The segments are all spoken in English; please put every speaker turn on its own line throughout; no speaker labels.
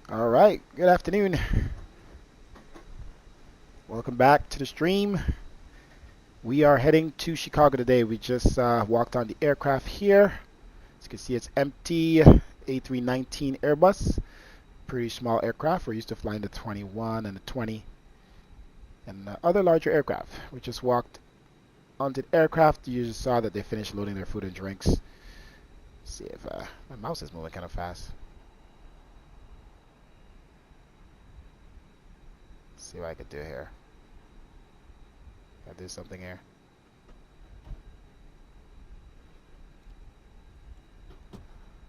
All right, good afternoon. Welcome back to the stream. We are heading to Chicago today. We just walked on the aircraft here. As you can see, it's empty. A319 Airbus. Pretty small aircraft. We're used to flying the 21 and the 20 and other larger aircraft. We just walked onto the aircraft. You just saw that they finished loading their food and drinks. Let's see if my mouse is moving kind of fast. Let's see what I can do here. Can I do something here?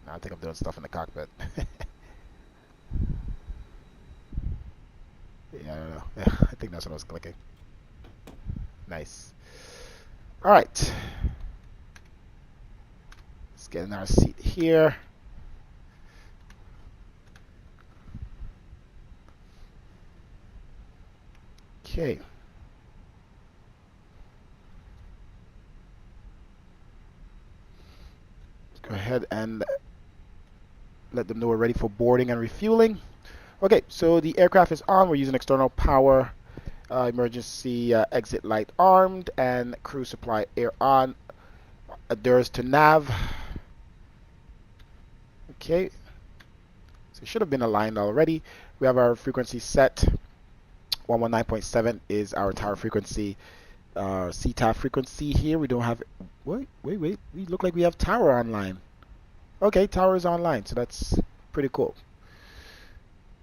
No, I think I'm doing stuff in the cockpit. Yeah, I don't know. Yeah, I think that's what I was clicking. Nice. All right. Let's get in our seat here. Okay. Let's go ahead and let them know we're ready for boarding and refueling. Okay, so the aircraft is on. We're using external power, emergency exit light armed, and crew supply air on. Adheres to nav. Okay, so it should have been aligned already. We have our frequency set. 119.7 is our tower frequency. CTAF frequency here. We don't have. Wait. We look like we have tower online. Okay, tower is online, so that's pretty cool.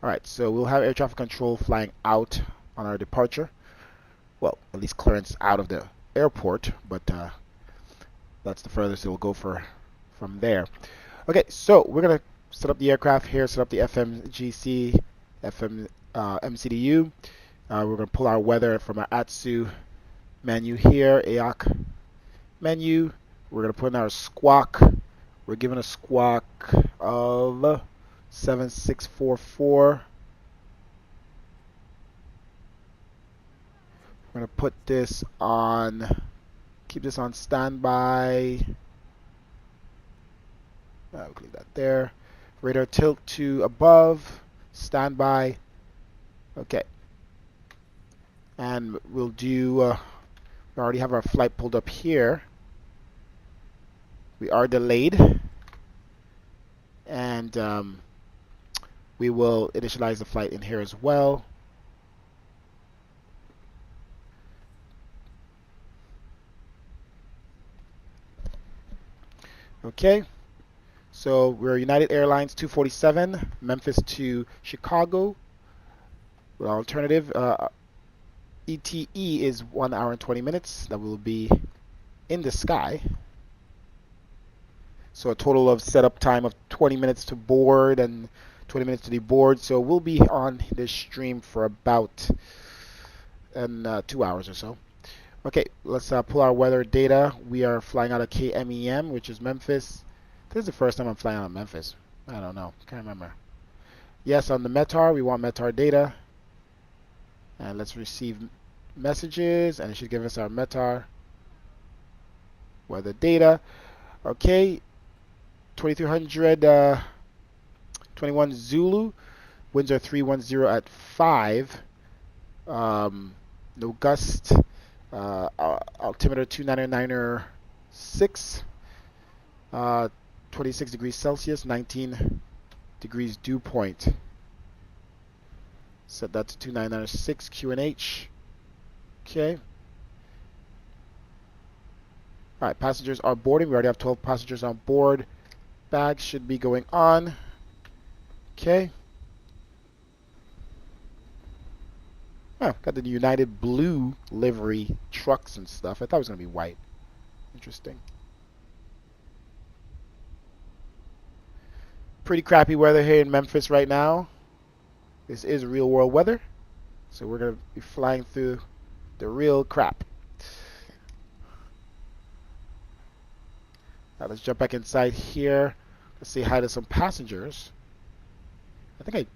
All right, so we'll have air traffic control flying out on our departure. Well, at least clearance out of the airport, but that's the furthest it'll go from there. Okay, so we're gonna set up the aircraft here, set up the FMGC, MCDU. We're gonna pull our weather from our ATSU menu here, AOC menu. We're gonna put in our squawk. We're given a squawk of 7644. We're going to put this on, keep this on standby. We'll leave that there. Radar tilt to above, standby. Okay. And we'll do, we already have our flight pulled up here. We are delayed. And we will initialize the flight in here as well. Okay, so we're United Airlines 247, Memphis to Chicago. With alternative, ETE is 1 hour and 20 minutes. That will be in the sky. So a total of setup time of 20 minutes to board and 20 minutes to deboard. So we'll be on this stream for about 2 hours or so. Okay, let's pull our weather data. We are flying out of KMEM, which is Memphis. This is the first time I'm flying out of Memphis. I don't know. Can't remember. Yes, on the METAR, we want METAR data. And let's receive messages, and it should give us our METAR weather data. Okay, 2300, 21 Zulu. Winds are 310 at 5. No gust. Altimeter 299er 6, 26 degrees Celsius, 19 degrees dew point. Set that to 299er 6 QNH. Okay. All right, passengers are boarding. We already have 12 passengers on board. Bags should be going on. Okay. Oh, got the United blue livery trucks and stuff. I thought it was going to be white. Interesting. Pretty crappy weather here in Memphis right now. This is real world weather. So we're going to be flying through the real crap. Now let's jump back inside here. Let's say hi to some passengers. I think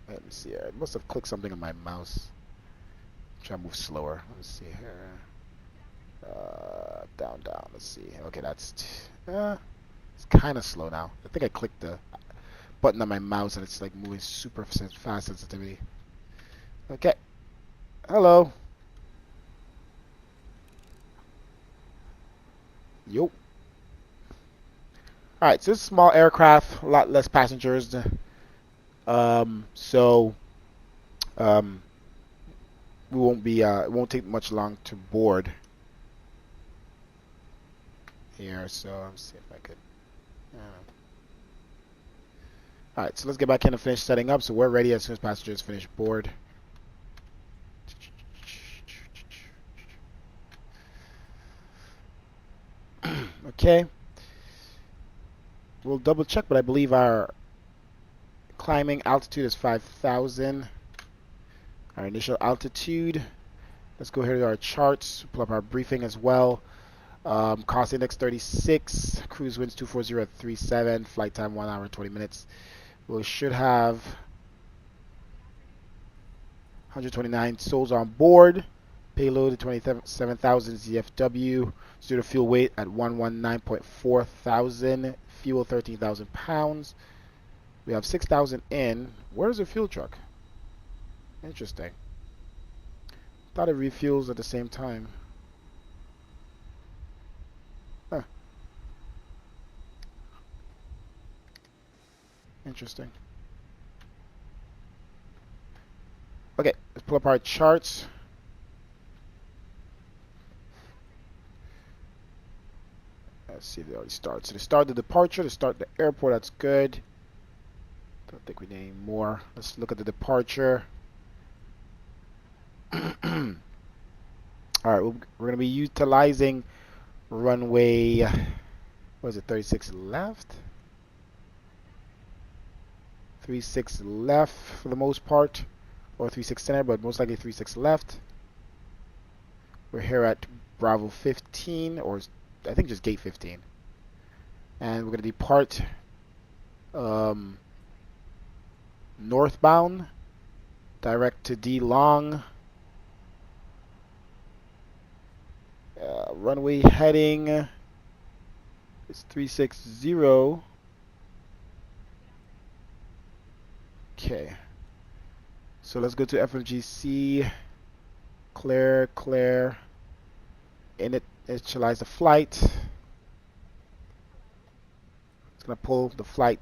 let me see. I must have clicked something on my mouse. Try to move slower. Let's see here. Down. Let's see. Okay, that's it's kind of slow now. I think I clicked the button on my mouse and it's like moving super fast sensitivity. Okay. Hello. Yo. Alright, so this is a small aircraft, a lot less passengers. So we won't be it won't take much long to board here, so let's see if I could alright, so let's get back in and finish setting up. So we're ready as soon as passengers finish board. Okay. We'll double check, but I believe our climbing altitude is 5,000. Our initial altitude. Let's go here to our charts, pull up our briefing as well. Cost index 36, cruise winds 240 at 37, flight time 1 hour and 20 minutes. We should have 129 souls on board. Payload at 27,000 ZFW. Student fuel weight at 119.4 thousand. Fuel 13,000 pounds. We have 6,000 in. Where's the fuel truck? Interesting. Thought it refuels at the same time. Huh. Interesting. Okay, let's pull up our charts. Let's see if they already start. So they start the departure, they start the airport, that's good. Don't think we need any more. Let's look at the departure. Alright, we're going to be utilizing runway, what is it, 36 left? 36 left for the most part, or 36 center, but most likely 36 left. We're here at Bravo 15, or I think just gate 15. And we're going to depart northbound, direct to D Long. Runway heading is 360. Okay. So let's go to FMGC. Clear. Initialize the flight. It's going to pull the flight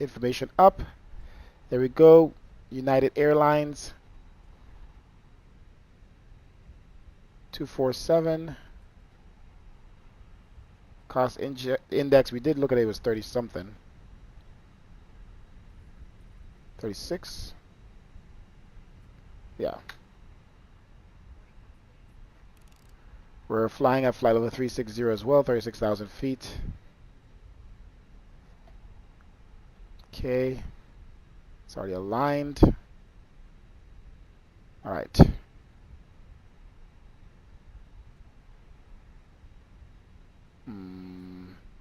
information up. There we go. United Airlines 247. Cost index, we did look at it, was 30 something. 36. Yeah. We're flying at flight level 360 as well, 36,000 feet. Okay. It's already aligned. Alright.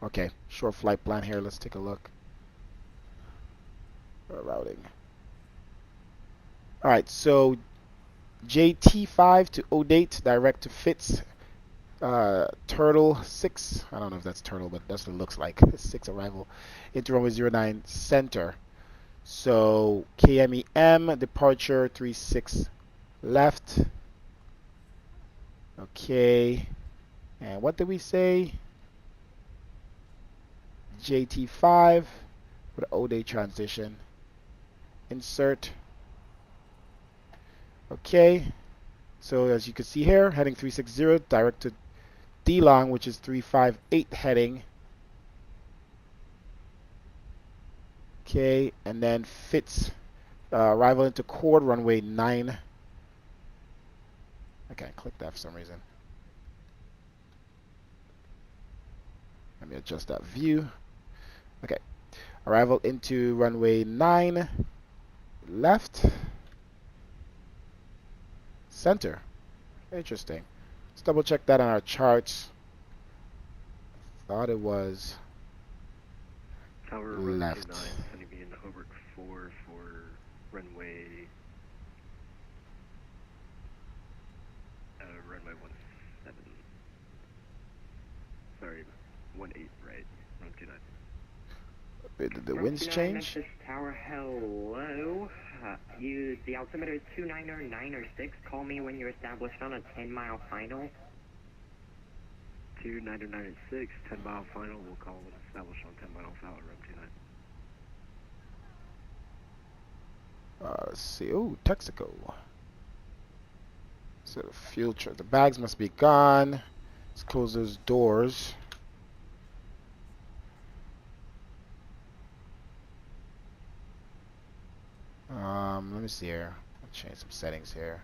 Okay, short flight plan here. Let's take a look. Routing. Alright, so JT5 to Odate, direct to Fitz. Turtle 6. I don't know if that's Turtle, but that's what it looks like. 6 arrival. Into runway 09 center. So KMEM, departure 36 left. Okay. And what did we say? JT5 with Odate transition. Insert. Okay. So as you can see here, heading 360, direct to D-Long, which is 358 heading. Okay, and then Fitz, arrival into Chord, runway 9. I can't click that for some reason. Let me adjust that view. Okay, arrival into runway 9, left, center. Interesting. Let's double check that on our charts. Thought it was
Tower
left.
9, going to be in Hobart 4 for runway 17. Sorry, 18, right? 129.
Did the winds change?
Memphis Tower, hello. The altimeter is 29096. Call me when you're established on a 10-mile final.
29096, 10-mile final. We'll call when established on 10-mile final, room 29.
Let's see. Oh, Texaco. So the fuel truck. The bags must be gone. Let's close those doors. Let me see here. I'll change some settings here.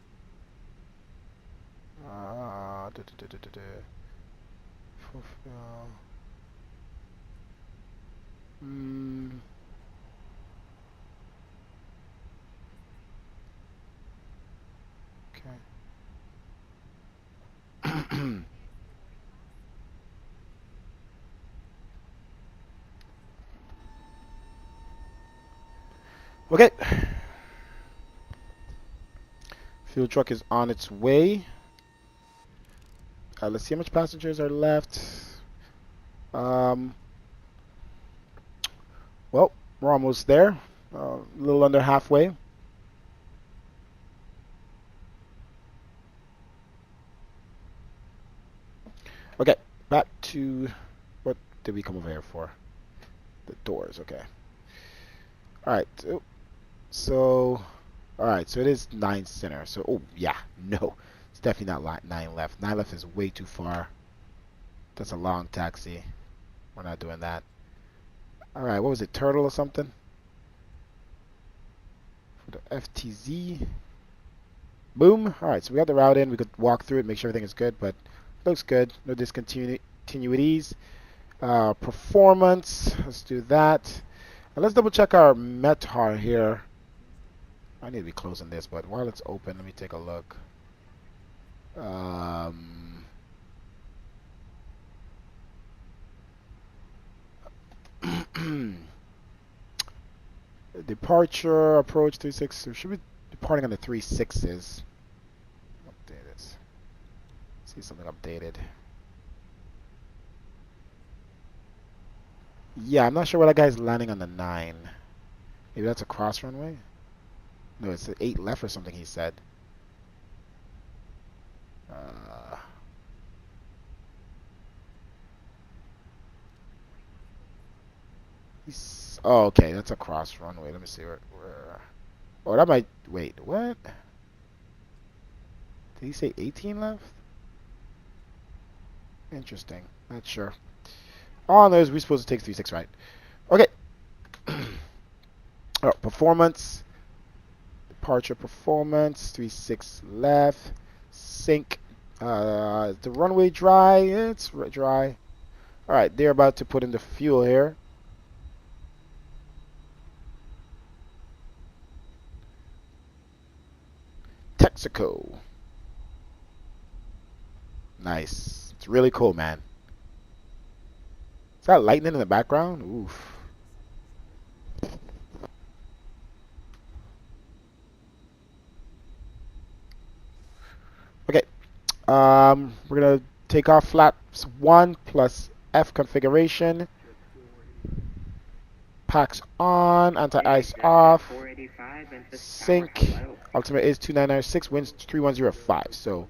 Fulfill. Okay. Okay. Fuel truck is on its way. Let's see how much passengers are left. Well, we're almost there. A little under halfway. Okay, back to what did we come over here for? The doors, okay. Alright, so alright, so it is 9 center. So, oh, yeah, no. It's definitely not 9 left. 9 left is way too far. That's a long taxi. We're not doing that. Alright, what was it, Turtle or something? For the FTZ. Boom. Alright, so we got the route in. We could walk through it, make sure everything is good, but looks good. No discontinuities. Performance. Let's do that. And let's double check our METAR here. I need to be closing this, but while it's open, let me take a look. Departure, approach 36. We should be departing on the 36s. Update this. See something updated. Yeah, I'm not sure why that guy's landing on the 9. Maybe that's a cross runway? No, it's an 8 left or something he said. Oh, okay, that's a cross runway. Let me see where. Oh, that might. Wait, what? Did he say 18 left? Interesting. Not sure. Oh, no, we're supposed to take 36, right? Okay. Oh, performance. Departure performance. 36 left. Sync. The runway dry. It's dry. All right, they're about to put in the fuel here. Texaco. Nice. It's really cool, man. Is that lightning in the background? Oof. Okay. We're gonna take off flaps 1 plus F configuration. Packs on, anti-ice off. Sync. Ultimate is 2996, winds 3105. So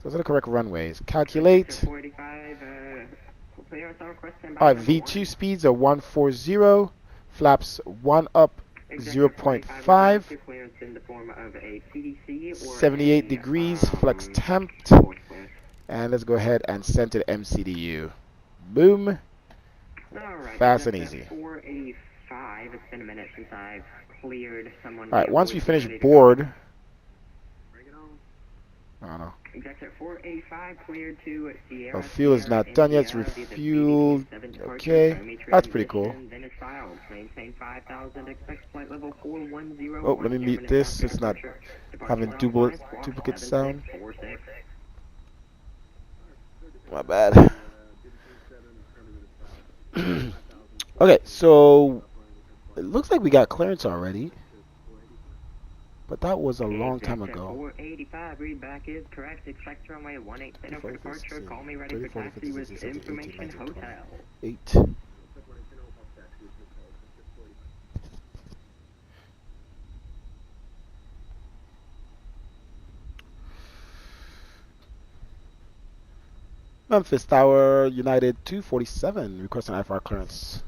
those are the correct runways. Calculate. Alright, V2 speeds are 140. Flaps 1 up 0.5. 78 degrees, flex temp. And let's go ahead and send to the MCDU. Boom. Fast and easy.
485. It's been a minute since I've cleared someone.
Alright, once we finish board. I don't know.
Executive 485 cleared to Sierra.
Oh, fuel is not done yet. It's refueled. Okay, that's pretty cool. Oh, let me mute this. It's not having duplicate sound. My bad. Okay, so it looks like we got clearance already. But that was a long time ago.
485, read back is correct. Expect runway 18 for departure. Call me ready for taxi with information hotel.
8. Memphis Tower, United 247, requesting IFR clearance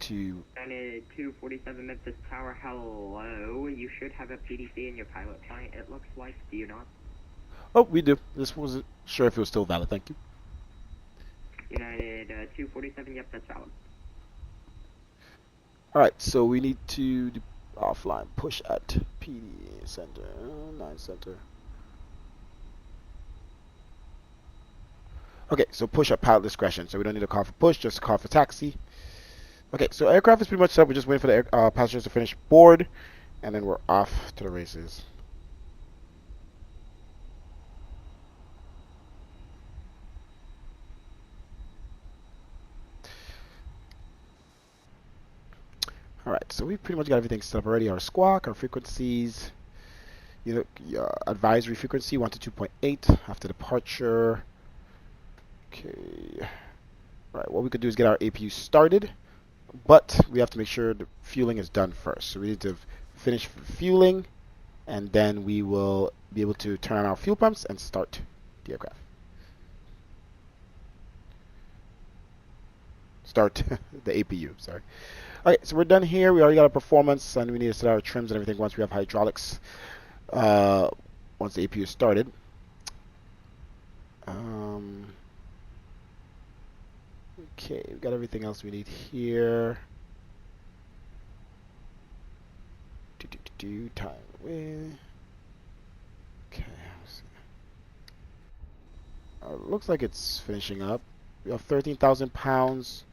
to
United 247 Memphis Tower, hello. You should have a PDC in your pilot client, it looks like. Do you not?
Oh, we do. This wasn't sure if it was still valid. Thank you.
United 247, yep, that's valid.
Alright, so we need to do offline push at PD center, 9 center. Okay, so push at pilot discretion. So we don't need to call for push, just call for taxi. Okay, so aircraft is pretty much set up. We're just waiting for the passengers to finish board, and then we're off to the races. Alright, so we've pretty much got everything set up already. Our squawk, our frequencies, advisory frequency 1 to 2.8 after departure. Okay. Alright, what we could do is get our APU started, but we have to make sure the fueling is done first. So we need to finish fueling, and then we will be able to turn on our fuel pumps and start the aircraft. Start the APU, sorry. Alright, so we're done here. We already got a performance, and we need to set our trims and everything once we have hydraulics, once the APU is started. Okay, we've got everything else we need here. Time away. Okay, looks like it's finishing up. We have 13,000 pounds.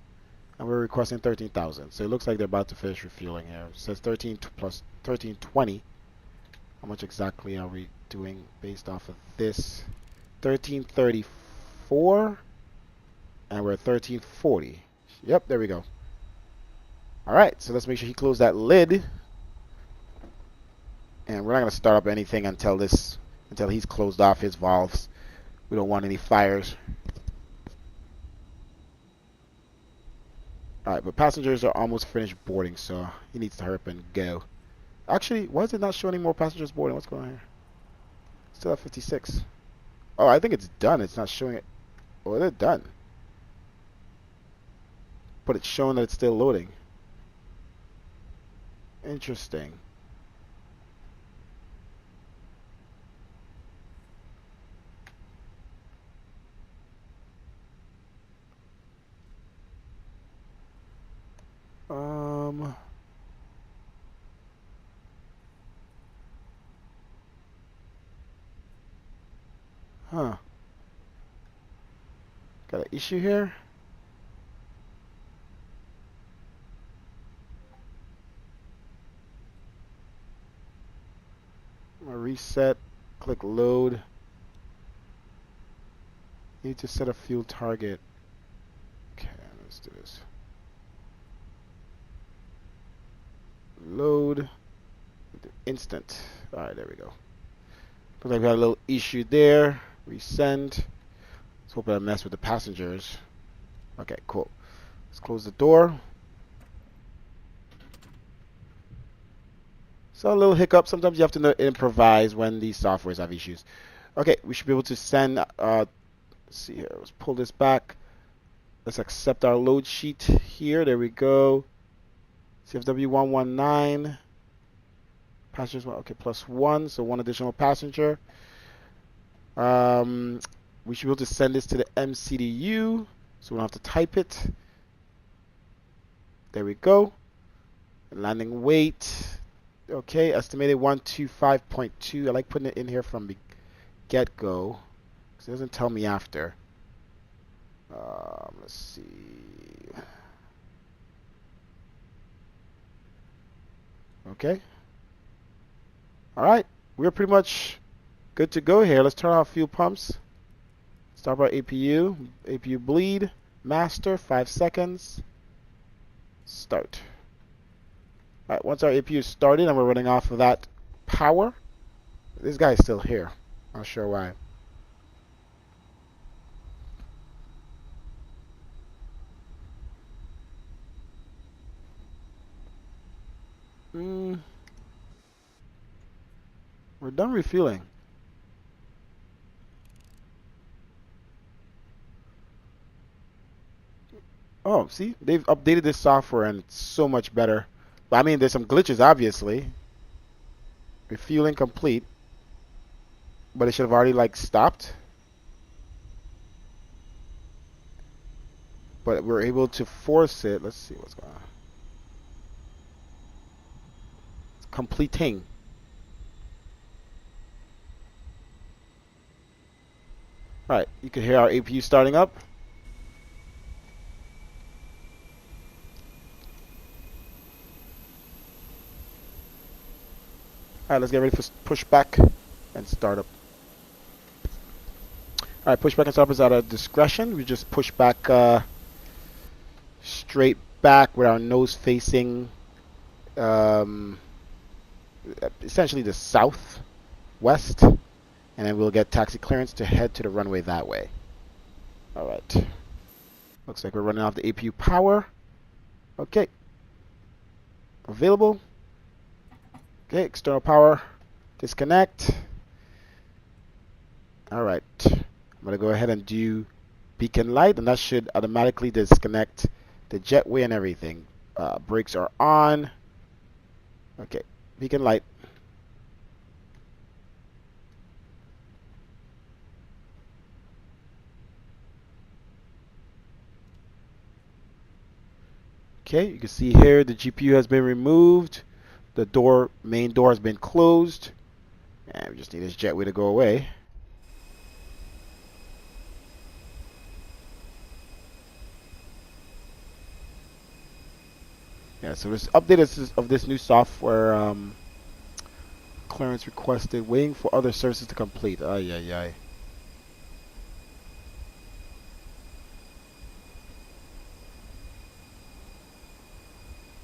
And we're requesting 13,000. So it looks like they're about to finish refueling here. It says 13 plus 1320. How much exactly are we doing based off of this? 1334. And we're at 1340. Yep, there we go. Alright, so let's make sure he closed that lid. And we're not going to start up anything until he's closed off his valves. We don't want any fires. Alright, but passengers are almost finished boarding, so he needs to hurry up and go. Actually, why is it not showing any more passengers boarding? What's going on here? Still at 56. Oh, I think it's done. It's not showing it. Oh, they're done. But it's showing that it's still loading. Interesting. Huh. Got an issue here? I'm gonna reset, click load. Need to set a fuel target. Okay, let's do this. Load. Instant. Alright, there we go. Looks like we had a little issue there. Resend. Let's hope I mess with the passengers. Okay, cool. Let's close the door. So a little hiccup. Sometimes you have to improvise when these softwares have issues. Okay, we should be able to send. Let's see here. Let's pull this back. Let's accept our load sheet here. There we go. CFW119. Passengers, okay, +1, so 1 additional passenger. We should be able to send this to the MCDU, so we don't have to type it. There we go. Landing weight. Okay, estimated 125.2. I like putting it in here from the get-go, because it doesn't tell me after. Let's see. Okay. Alright, we're pretty much good to go here. Let's turn off fuel pumps. Start our APU. APU bleed. Master, 5 seconds. Start. Alright, once our APU is started and we're running off of that power, this guy is still here. Not sure why. We're done refueling. Oh, see, they've updated this software and it's so much better. But I mean, there's some glitches, obviously. Refueling complete, but it should have already like stopped. But we're able to force it. Let's see what's going on. It's completing. All right, you can hear our APU starting up. All right, let's get ready for pushback and startup. All right, pushback and startup is at our discretion. We just push back straight back with our nose facing essentially the southwest, and then we'll get taxi clearance to head to the runway that way. All right. Looks like we're running off the APU power. Okay. Available. Okay, external power. Disconnect. All right. I'm going to go ahead and do beacon light, and that should automatically disconnect the jetway and everything. Brakes are on. Okay, beacon light. Okay, you can see here the GPU has been removed. The main door has been closed. And we just need this jetway to go away. Yeah, so this update of this new software, clearance requested, waiting for other services to complete. Ay, ay, ay.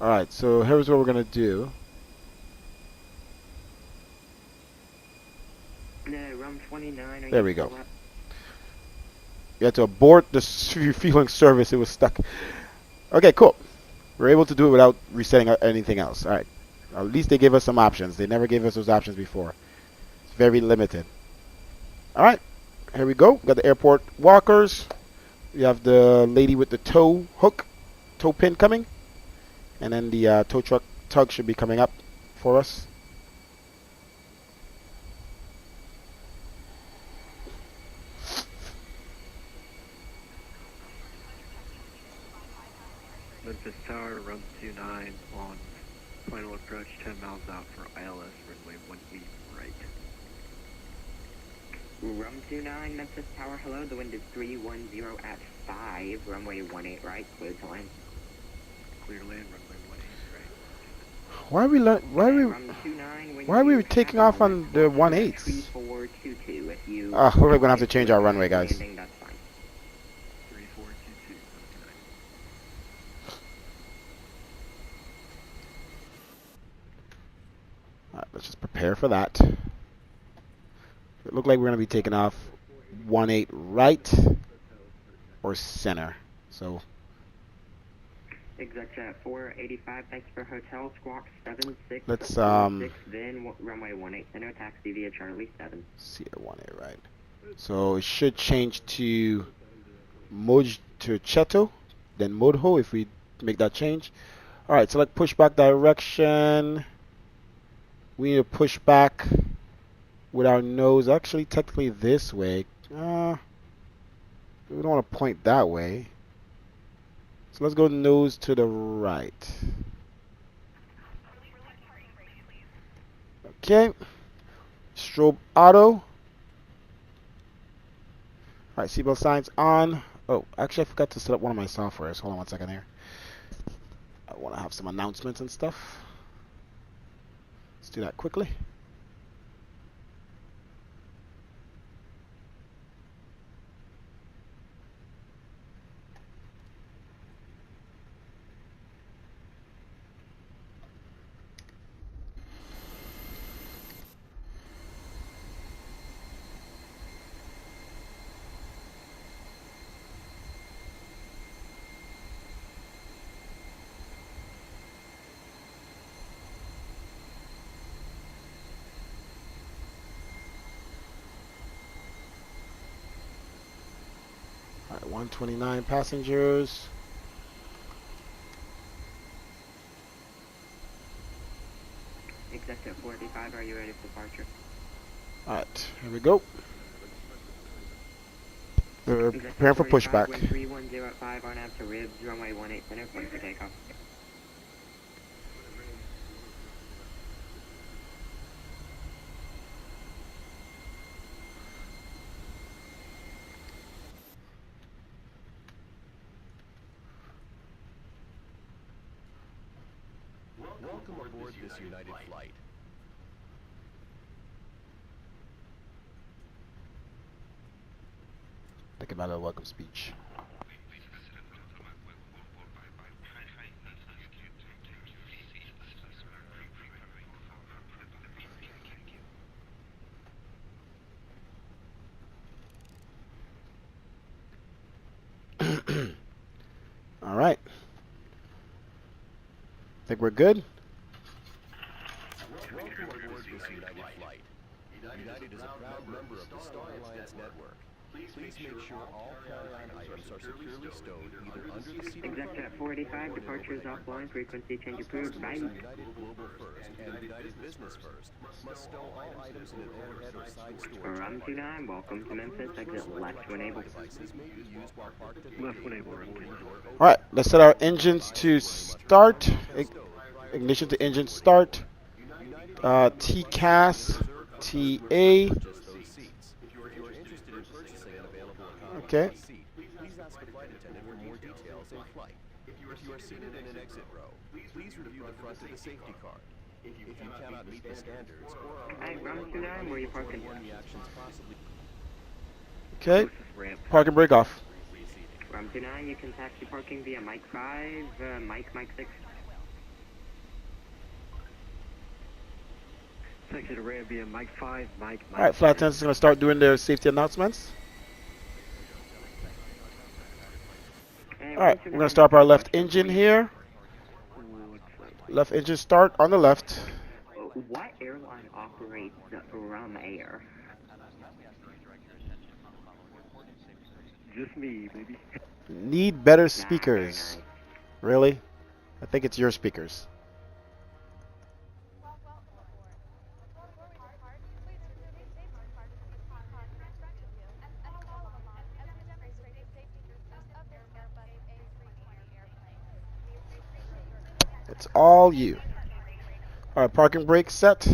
Alright, so here's what we're going to do.
Rum 29.
There we go. You had to abort the refueling service. It was stuck. Okay, cool. We're able to do it without resetting anything else. Alright. At least they gave us some options. They never gave us those options before. It's very limited. Alright. Here we go. We got the airport walkers. We have the lady with the tow pin coming. And then the tow truck tug should be coming up for us.
Memphis Tower, run 29 on final approach, 10 miles out for ILS, runway 18 right.
Rum 29, Memphis Tower, hello, the wind is 310 at 5, runway 18 right, clear to land.
Clear land, runway 18 right.
Why are we taking off on the 18s?
3422, if you...
We're going to have to change our runway, guys.
Landing, that's fine. 3422,
Alright, let's just prepare for that. It looked like we're going to be taking off 18 right or center. So
Exec jet 485, thanks for hotel, squawk 76.
let's
then runway 18 center, taxi via Charlie 7.
see it 18 right. So it should change to Cheto, then Modho if we make that change. Alright, select pushback direction. We need to push back with our nose actually technically this way. We don't want to point that way. So let's go nose to the right. Okay. Strobe auto. Alright, seatbelt signs on. Oh, actually I forgot to set up one of my softwares. Hold on one second here. I want to have some announcements and stuff. Let's do that quickly. 129 passengers.
Executive 45, are you ready for departure?
Alright, here we go. We're
Executive
preparing for
45,
pushback.
wind 3105 on out to ribs, runway 18 center, point for takeoff.
Welcome aboard this United flight.
Think about a welcome speech. All right. Think we're good?
Welcome aboard this United flight. United is a proud member of the Star Alliance network. Please make sure all carry-on items are securely stowed either under the seat of the
Executive 45, departure is offline, frequency change approved, bye.
United Global First and United Business First must stow all items in an overhead or side storage.
Run 29, welcome to Memphis, exit left to enable.
Devices may be used while parked at the
Left
gate
enable,
or
run
boarding door open.
All right, let's set our engines to start. Ignition to engine start. TCAS, TA. Okay.
Please ask a flight attendant for more details in flight. If you are seated in an exit row, please review the front of the safety card. If you cannot meet the standards or are
Hey, run 29, where you parking?
reactions possibly
Okay.
Ramp.
Park and break off.
Rum 29, you can taxi parking via Mike 5, Mike 6.
Taxi to ramp via Mike 5, Mike.
All right, flight attendants are going to start doing their safety announcements. All right, we're going to start up our left engine here. Left engine start on the left.
What airline operates VRAM Air?
Just me, baby.
Need better
Nah, very
speakers.
nice.
Really? I think it's your speakers. It's all you. All right, parking brake set.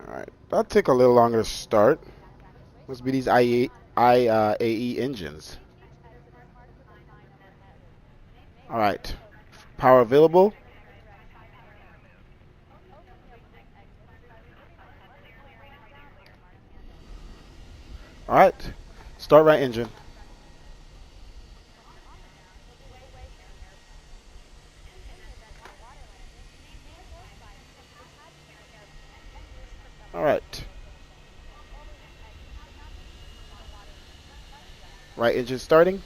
All right, that'll take a little longer to start. Must be these IAE engines. All right, power available. All right, start right engine. All right. Right engine starting.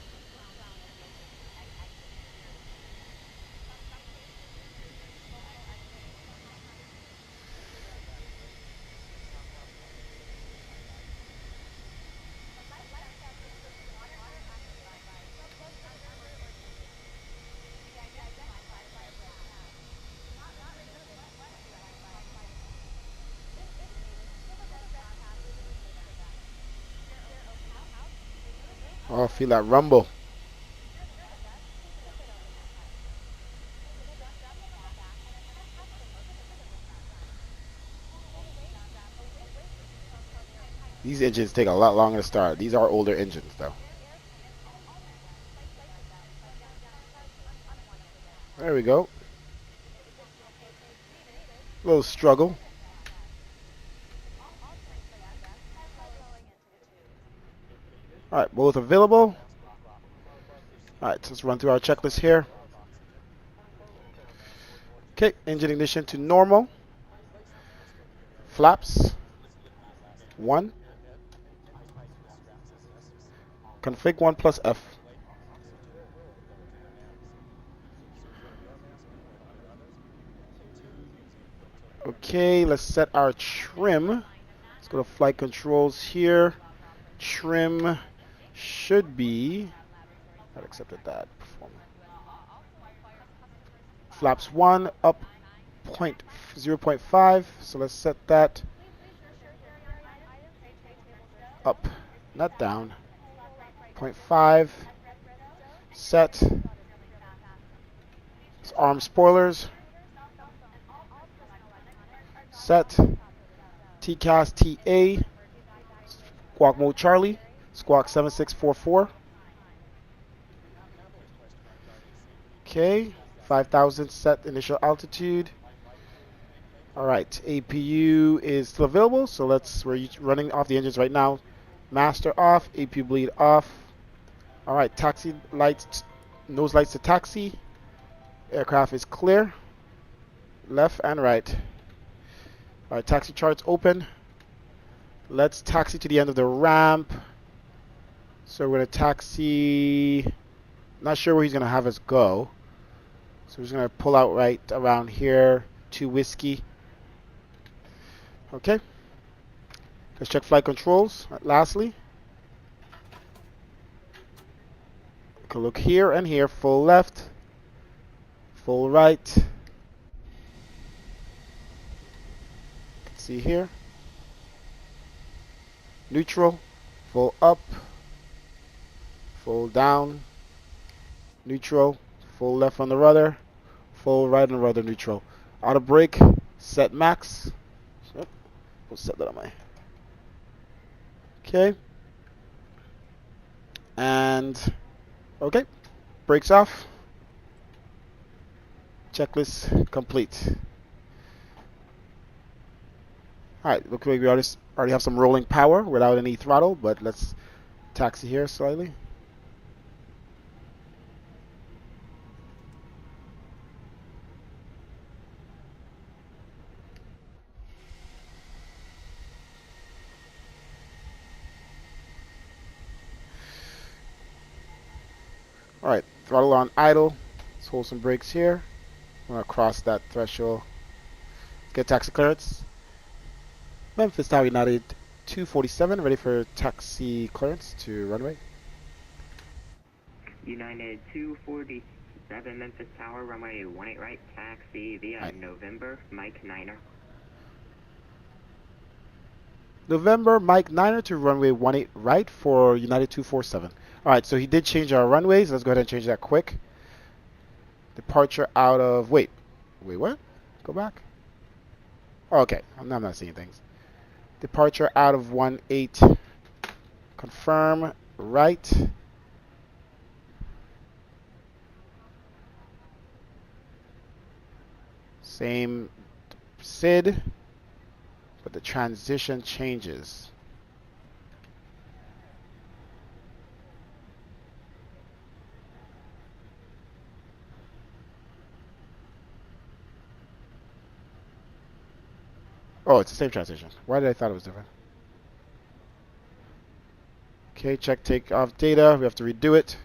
Oh, feel that rumble. These engines take a lot longer to start. These are older engines, though. There we go. A little struggle. All right, both available. All right, so let's run through our checklist here. Okay, engine ignition to normal. Flaps, 1. Config 1 plus F. Okay, let's set our trim. Let's go to flight controls here. Trim should be, I've accepted that. Flaps 1 up 0.5, so let's set that up, not down. 0.5, set. It's arm spoilers, set. TCAS TA, squawk mode Charlie, squawk 7644. Okay, 5,000 set initial altitude. All right, APU is still available, so we're running off the engines right now. Master off, APU bleed off. All right, taxi lights, nose lights to taxi. Aircraft is clear, left and right. All right, taxi charts open. Let's taxi to the end of the ramp. So we're gonna taxi, not sure where he's gonna have us go. So we're just gonna pull out right around here to Whiskey. Okay. Let's check flight controls. Lastly, we can look here and here. Full left, full right. See here. Neutral, full up, full down, neutral, full left on the rudder, full right on the rudder, neutral. Auto brake, set max. Yep. We'll set that on my. Okay. And okay, brakes off. Checklist complete. Alright, looks like we already have some rolling power without any throttle, but let's taxi here slightly. Alright, throttle on idle. Let's hold some brakes here. I'm going to cross that threshold. Let's get taxi clearance. Memphis Tower United 247, ready for taxi clearance to runway.
United 247, Memphis Tower, runway 18 right, taxi via
Right.
November, Mike Niner.
November Mike Niner to runway 18 right for United 247. Alright, so he did change our runways. Let's go ahead and change that quick. Departure out of, wait, what? Go back. Oh, okay, I'm not seeing things. Departure out of 18. Confirm right. Same SID, but the transition changes. Oh, it's the same transition. Why did I thought it was different? Okay, check takeoff data. We have to redo it.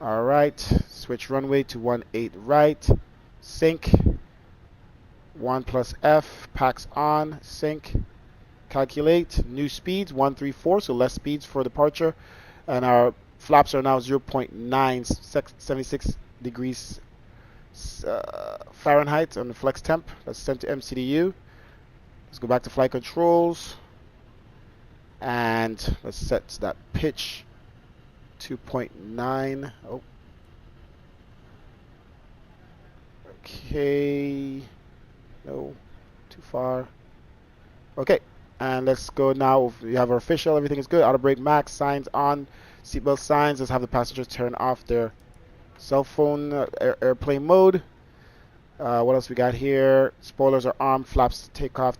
All right, switch runway to 18 right. Sync. 1 plus F. Packs on. Sync. Calculate. New speeds 134, so less speeds for departure. And our flaps are now 0.976 degrees Fahrenheit on the flex temp. That's sent to MCDU. Let's go back to flight controls and let's set that pitch 2.9. Oh, okay, no, too far. Okay, and let's go now. We have our official, everything is good. Auto brake max, signs on, seatbelt signs. Let's have the passengers turn off their cell phone airplane mode. What else we got here? Spoilers are armed, flaps takeoff,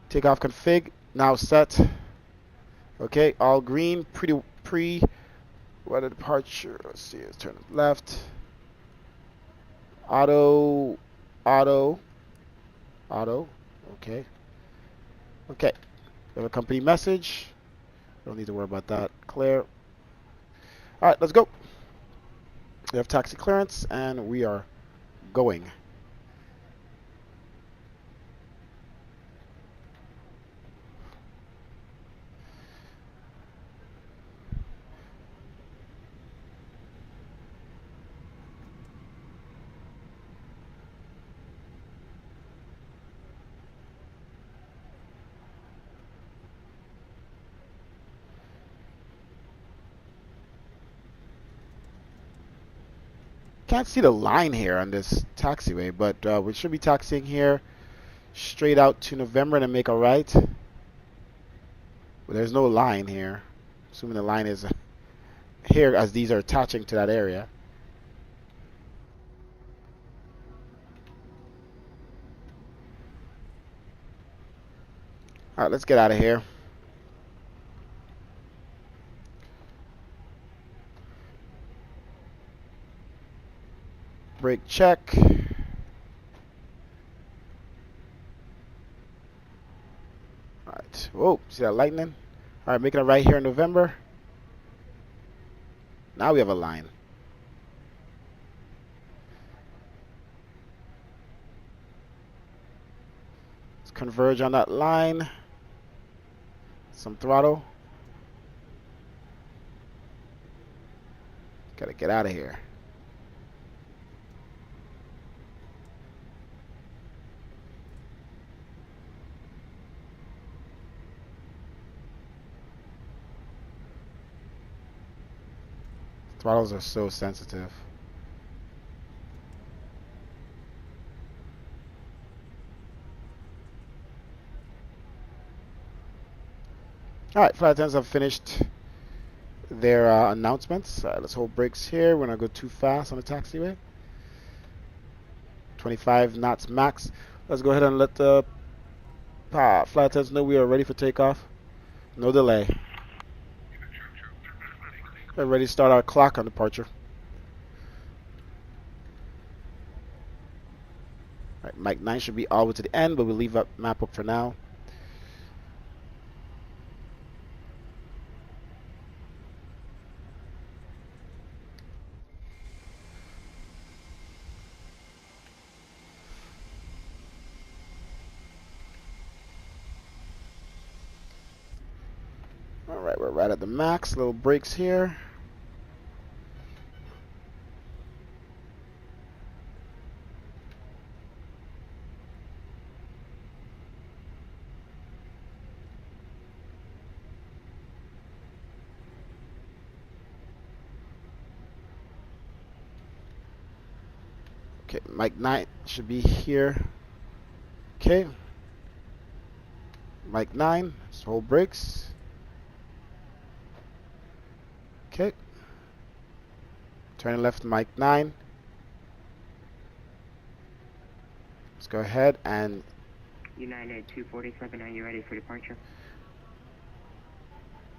Takeoff config now set. Okay, all green. Weather departure. Let's see. Let's turn left. Auto. Okay. Okay. We have a company message. Don't need to worry about that. Clear. All right, let's go. We have taxi clearance, and we are going. Can't see the line here on this taxiway, but we should be taxiing here straight out to November and then make a right. But there's no line here. Assuming the line is here as these are attaching to that area. Alright, let's get out of here. Brake check. Alright. Whoa, see that lightning? Alright, making a right here in November. Now we have a line. Let's converge on that line. Some throttle. Gotta get out of here. Throttles are so sensitive. Alright, flight attendants have finished their announcements. Let's hold brakes here. We're not going to go too fast on the taxiway. 25 knots max. Let's go ahead and let the flight attendants know we are ready for takeoff. No delay. We're ready to start our clock on departure. Alright, Mike 9 should be all the way to the end, but we'll leave that map up for now. Alright, we're right at the max. Little brakes here. Okay, Mike 9 should be here. Okay. Mike 9, let's hold brakes. Okay. Turning left, Mike 9. Let's go ahead and...
United 247, are you ready for departure?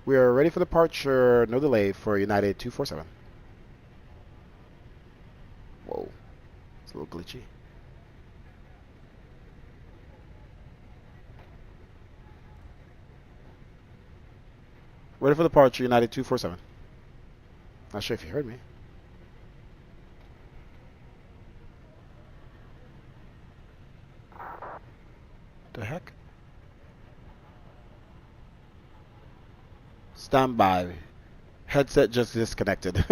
We are ready for departure, no delay for United 247. Whoa. It's a little glitchy. Ready for departure, United 247. Not sure if you heard me. The heck? Stand by. Headset just disconnected.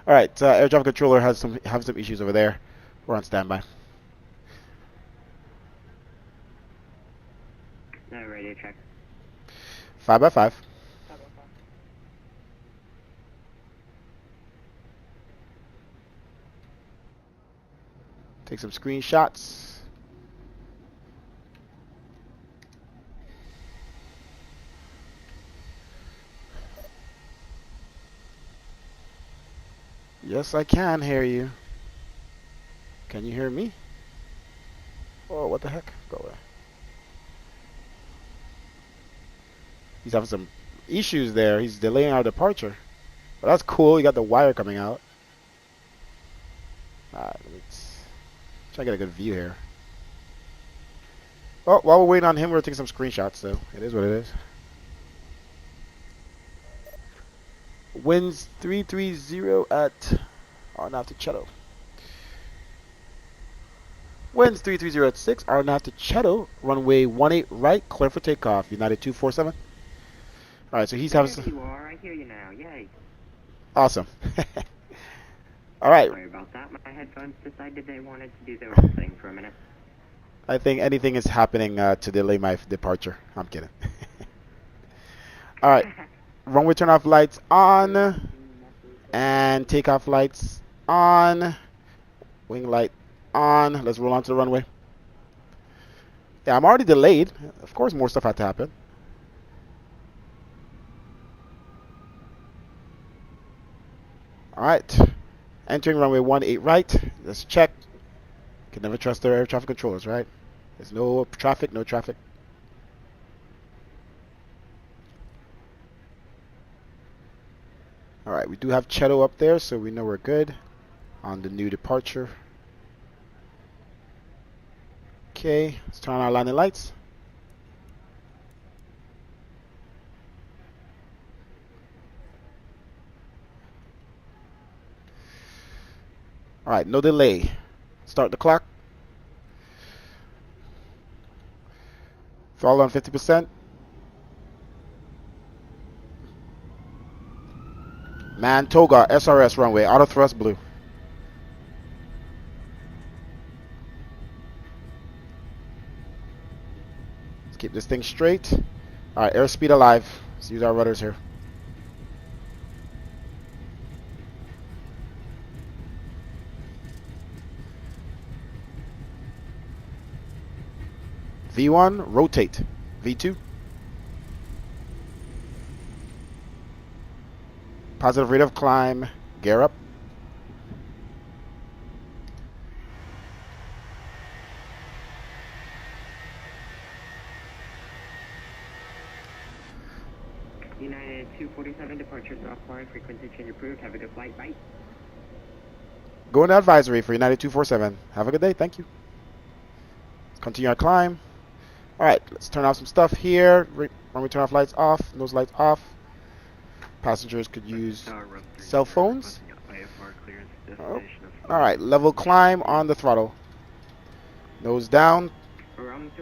Alright, air traffic controller has some issues over there. We're on standby.
No, radio check.
5x5. Take some screenshots. Yes, I can hear you. Can you hear me? Oh, what the heck? Go away. He's having some issues there. He's delaying our departure. But that's cool. You got the wire coming out. Alright, let's try to get a good view here. Oh, while we're waiting on him, we're taking some screenshots, so it is what it is. Winds 330 at ANTI-ALIASING. Winds 330 at 6, ANTI-ALIASING, runway 18 right, clear for takeoff, United 247. Alright, so he's having
There
some...
you are. I hear you now. Yay.
Awesome. Alright,
Sorry about that. My headphones decided they wanted to do their own thing for a minute.
I think anything is happening to delay my departure. I'm kidding. Alright, runway turn-off lights on, and takeoff lights on, wing light on. Let's roll onto the runway. Yeah, I'm already delayed. Of course, more stuff had to happen. Alright, entering runway 18 right. Let's check. Can never trust their air traffic controllers, right? There's no traffic, no traffic. Alright, we do have Cheto up there, so we know we're good on the new departure. Okay, let's turn on our landing lights. Alright, no delay. Start the clock. Throttle on 50%. Mantoga SRS runway, auto thrust blue. Let's keep this thing straight. Alright, airspeed alive. Let's use our rudders here. V1, rotate. V2. Positive rate of climb, gear up.
United 247 departures offline. Frequency change approved. Have a good flight. Bye.
Go into advisory for United 247. Have a good day. Thank you. Let's continue our climb. Alright, let's turn off some stuff here. When we turn off lights off, nose lights off. Passengers could use cell phones. Oh. Alright, level climb on the throttle. Nose down.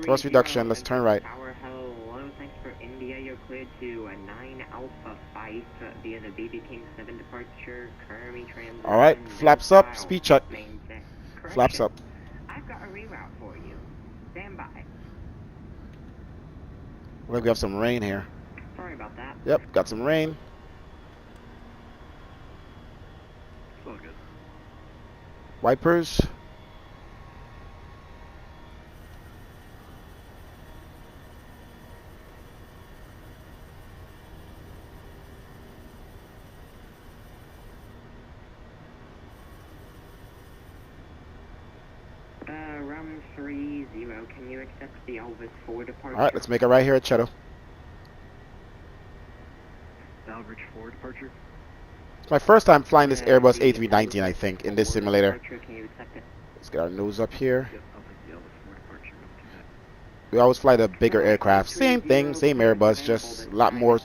Thrust reduction. Let's turn right.
Tower, hello. Thanks for India. You're cleared to a 9 Alpha 5 via the BB King 7 departure. Current transition.
Alright, flaps up. Speed check. Flaps up.
I've got a reroute for you. Stand by.
Looks like we have some rain here.
Sorry about that.
Yep, got some rain.
It's all good.
Wipers.
Rum 30, can you accept the Elvis 4 departure?
Alright, let's make it right here at Cheto.
Albridge 4 departure.
It's my first time flying this Airbus A319, I think, in this simulator.
Can you accept it?
Let's get our nose up here.
Yep, I'll take the Albridge 4 departure. We'll do that.
We always fly the bigger aircraft. Same thing, same Airbus, just a lot more,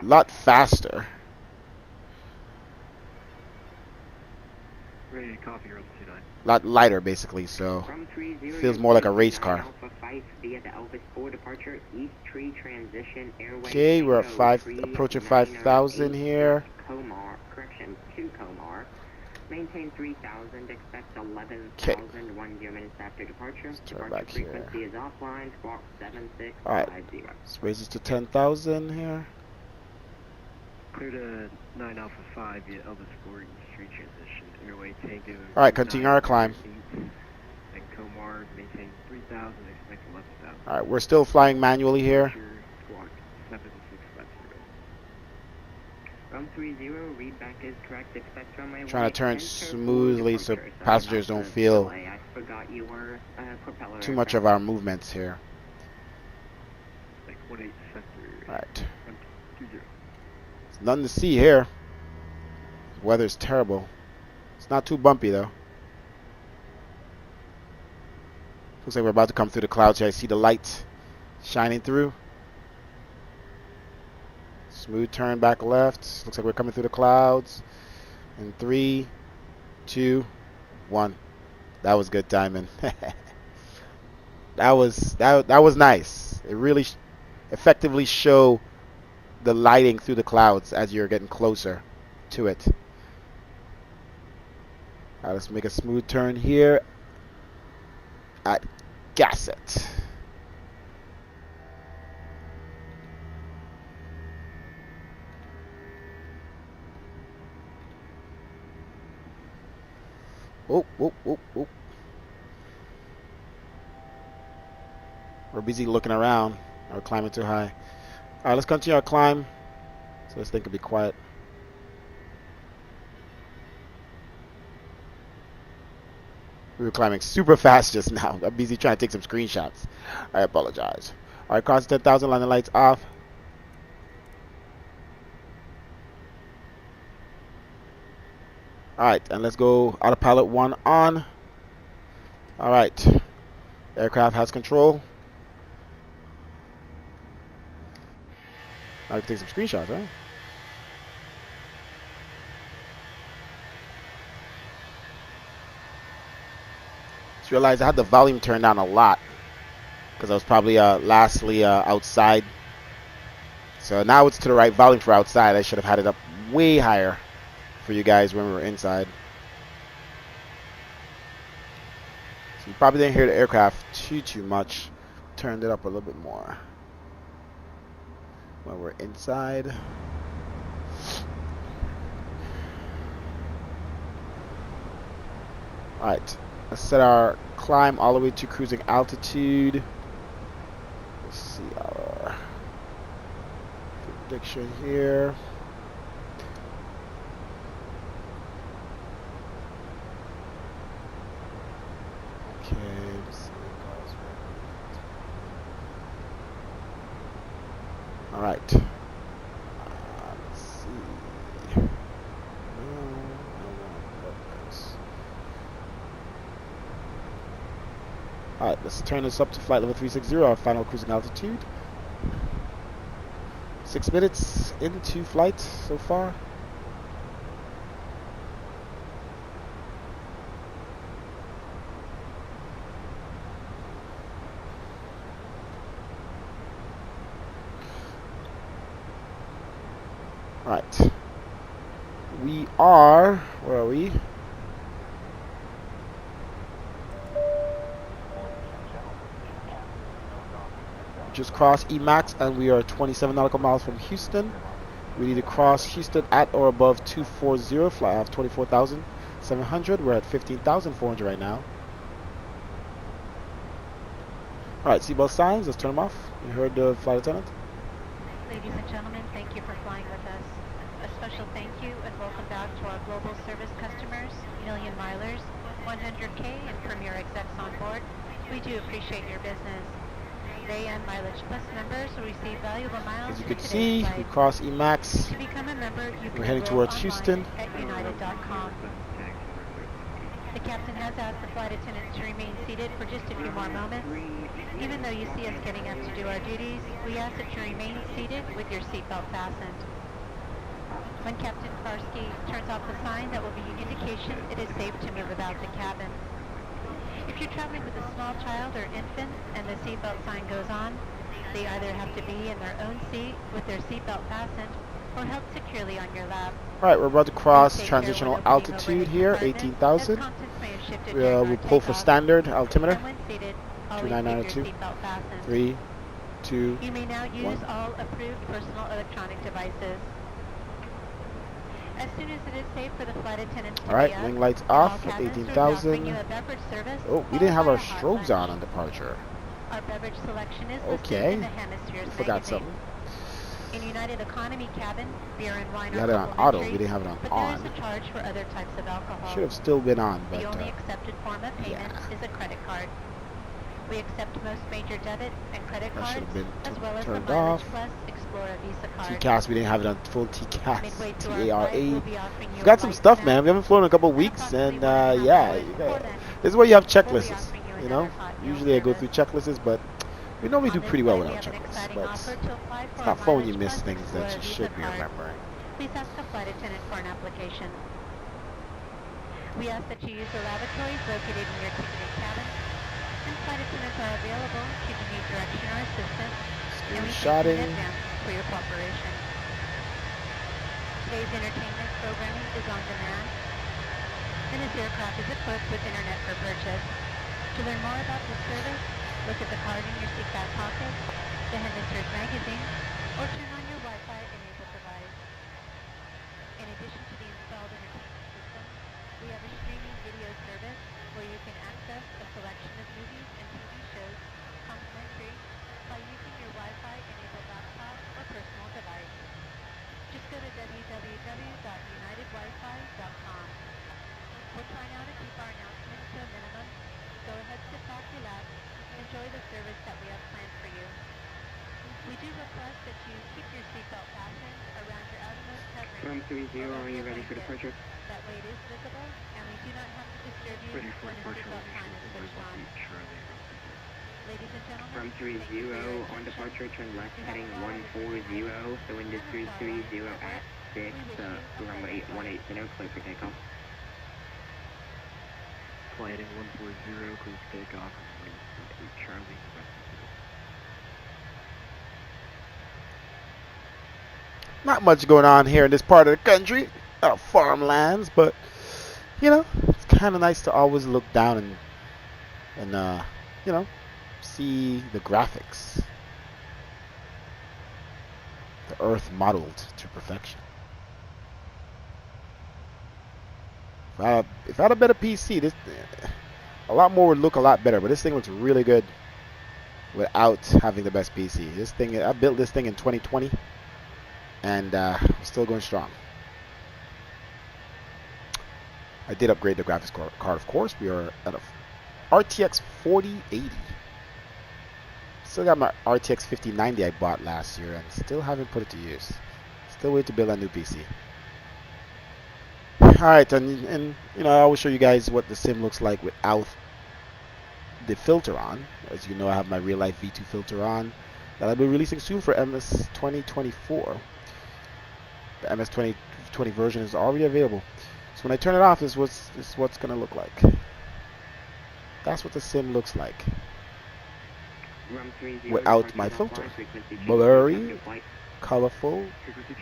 lot faster.
Ready to copy your 29.
Lot lighter, basically, so feels more like a race car. Okay, we're at approaching 5,000 here.
Comar, correction, to Comar. Maintain 3,000, expect 11,000, 10 minutes after departure.
Turn
Departure
back here.
frequency is offline, squawk 7650.
Alright, let's raise this to 10,000 here.
Clear to 9 Alpha 5 via Elvis 4 East Street transition. Airway Tango.
Alright, continue our climb.
And Comar, maintain 3,000, expect 11,000.
Alright, we're still flying manually here.
Squawk 7650.
Rum 30, read back is correct. Expect runway
Trying to turn
18,
smoothly so
departure. Sorry
passengers
about
don't
the
feel
delay. I forgot you were propeller
too much of our movements here.
Like 18 sector.
Alright.
20.
There's nothing to see here. The weather's terrible. It's not too bumpy though. Looks like we're about to come through the clouds here. I see the lights shining through. Smooth turn back left. Looks like we're coming through the clouds. In 3, 2, 1. That was good timing. that was nice. It really effectively showed the lighting through the clouds as you're getting closer to it. Alright, let's make a smooth turn here at Gasset. Oh, oh, oh, oh. We're busy looking around. We're climbing too high. Alright, let's continue our climb. So this thing can be quiet. We were climbing super fast just now. I'm busy trying to take some screenshots. I apologize. Alright, cross 10,000, line the lights off. Alright, and let's go autopilot 1 on. Alright. Aircraft has control. I can take some screenshots, right? Just realized I had the volume turned down a lot because I was probably lastly outside. So now it's to the right volume for outside. I should have had it up way higher for you guys when we were inside. So you probably didn't hear the aircraft too much. Turned it up a little bit more when we're inside. Alright, let's set our climb all the way to cruising altitude. Let's see our prediction here. Okay, let's see. Alright. Let's see. Alright, let's turn this up to flight level 360, our final cruising altitude. 6 minutes into flight so far. Alright. We are, where are we? Just crossed Emax and we are 27 nautical miles from Houston. We need to cross Houston at or above 240, fly off 24,700. We're at 15,400 right now. Alright, seatbelt signs, let's turn them off. You heard the flight attendant?
Ladies and gentlemen, thank you for flying with us. A special thank you and welcome back to our global service customers, million milers, 100K and premier execs on board. We do appreciate your business. They and Mileage Plus members will receive valuable miles.
As you can see, we cross Emax.
To become a member, you
We're
can
heading towards Houston.
at united.com. The captain has asked the flight attendant to remain seated for just a few more moments. Even though you see us getting up to do our duties, we ask that you remain seated with your seatbelt fastened. When Captain Karski turns off the sign, that will be an indication it is safe to move about the cabin. If you're traveling with a small child or infant and the seatbelt sign goes on, they either have to be in their own seat with their seatbelt fastened or held securely on your lap.
Alright, we're about to cross transitional altitude here, 18,000. We'll pull for standard altimeter. 2992. 3, 2,
You may now use all approved personal electronic devices. As soon as it is safe for the flight attendants to
Alright,
be up,
wing lights
and all
off at
cabins will now bring you
18,000.
a beverage service,
Oh, we didn't have our
followed by a hot
strobes on
lunch.
departure.
Our beverage selection is listed
Okay.
in the Hemispheres
We forgot
magazine.
something.
In United Economy cabin, beer and wine
We
are
had it on auto,
complimentary,
we didn't have it on
but
on.
there is a charge for other types of alcohol.
Should have still been on, but
The only accepted form of payment
yeah.
is a credit card. We accept most major debit and credit
That should
cards,
have been
as well as the
turned
Mileage
off.
Plus Explorer Visa card.
TCAS, we didn't have it on full TCAS.
Midway through our flight,
TARA.
we'll be offering you
We've
a
got some
flight
stuff,
snack.
man. We haven't flown in a couple of
And
weeks, and
approximately 1.5
yeah,
hours before then,
this is where you have
we'll be
checklists.
offering you
You know,
another hot meal
usually I go
service.
through checklists, but we normally
On
do
this
pretty well
flight,
without
we have an
checklists.
exciting
But
offer to apply for
it's
a
not fun when you
mileage
miss
plus
things that
Explorer
you
Visa
should be
card.
remembering.
Please ask a flight attendant for an application. We ask that you use the lavatories located in your ticketed cabin, and flight attendants are available should you need direction or assistance, and we thank you
Screenshotting.
in advance for your cooperation. Today's entertainment programming is on demand, and this aircraft is equipped with internet for purchase. To learn more about this service, look at the card in your seat back pocket, the Hemispheres magazine, or turn on your Wi-Fi enabled device. In addition to the installed entertainment system, we have a streaming video service where you can access a selection of movies and TV shows complimentary by using your Wi-Fi enabled laptop or personal device. Just go to www.unitedwifi.com. We'll try now to keep our announcements to a minimum. Go ahead, sit back, relax, and enjoy the service that we have planned for you. We do request that you keep your seatbelt fastened around your outermost headrest.
Room 30, are you ready for departure?
That way it is visible, and we do not have to disturb you
Ready for
when the
departure,
seatbelt sign is switched on.
Charlie.
Ladies and gentlemen,
From
thank you for your
30 on
attention.
departure, turn left
We have
heading
a lot of
140, so into 330 at 6, runway 180, clear for takeoff.
Flight heading 140, clear for takeoff, runway 18 Charlie.
Not much going on here in this part of the country, farmlands, but you know, it's kind of nice to always look down and you know, see the graphics, the Earth modeled to perfection. If I had a better PC, this a lot more would look a lot better. But this thing looks really good without having the best PC. This thing, I built this thing in 2020. And still going strong. I did upgrade the graphics card, of course. We are at a RTX 4080. Still got my RTX 5090 I bought last year and still haven't put it to use. Still waiting to build a new PC. Alright, and you know, I will show you guys what the sim looks like without the filter on. As you know, I have my real life V2 filter on that I'll be releasing soon for MS2024. The MS2020 version is already available. So when I turn it off, this is what's going to look like. That's what the sim looks like without my filter. Blurry, colorful,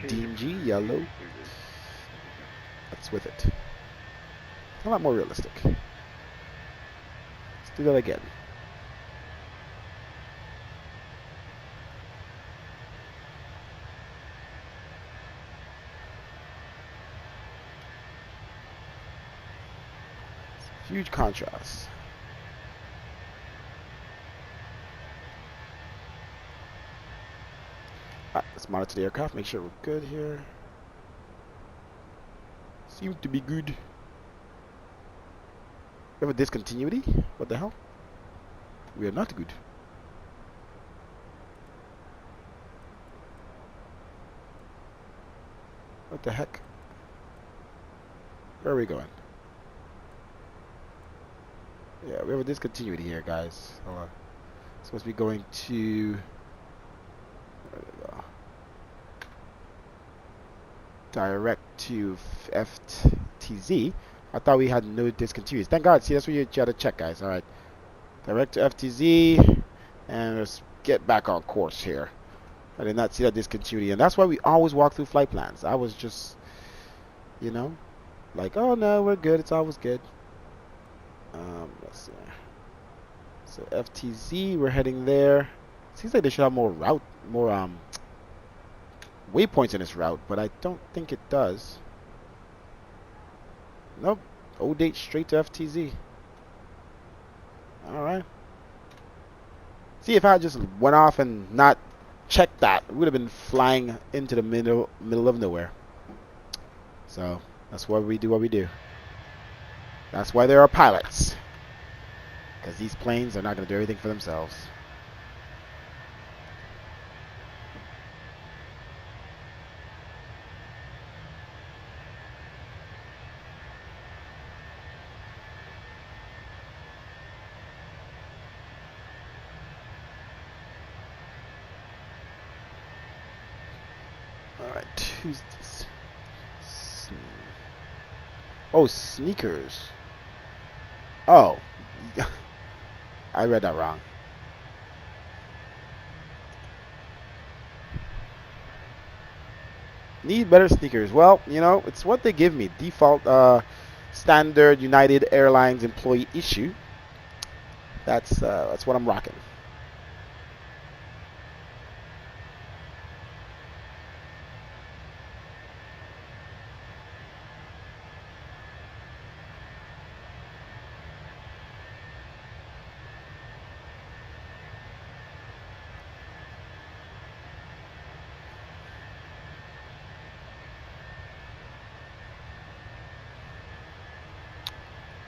dingy, yellow. That's with it. A lot more realistic. Let's do that again. Huge contrast. Let's monitor the aircraft, make sure we're good here. Seems to be good. We have a discontinuity? What the hell? We are not good. What the heck? Where are we going? Yeah, we have a discontinuity here, guys. Hold on. Supposed to be going to... Where did it go? Direct to FTZ. I thought we had no discontinuities. Thank God. See, that's what you had to check, guys. Alright. Direct to FTZ. And let's get back on course here. I did not see that discontinuity. And that's why we always walk through flight plans. I was just, you know, like, oh no, we're good. It's always good. Let's see. So FTZ, we're heading there. Seems like they should have more waypoints in this route, but I don't think it does. Nope. Old date straight to FTZ. Alright. See, if I just went off and not checked that, we would have been flying into the middle of nowhere. So that's why we do what we do. That's why there are pilots. Because these planes are not going to do everything for themselves. Who's this? Oh, sneakers. Oh, I read that wrong. Need better sneakers. Well, you know, it's what they give me. Default standard United Airlines employee issue. That's what I'm rocking.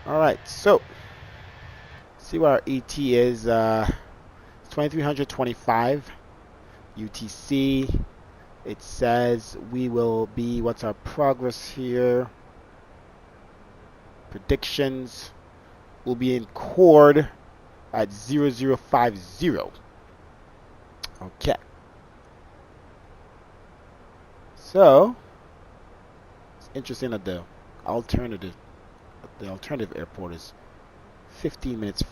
All right, so see what our ET is. 2325 UTC. It says we will be. What's our progress here? Predictions. Will be in chord at 0050. Okay. So it's interesting that the alternative airport is 15 minutes.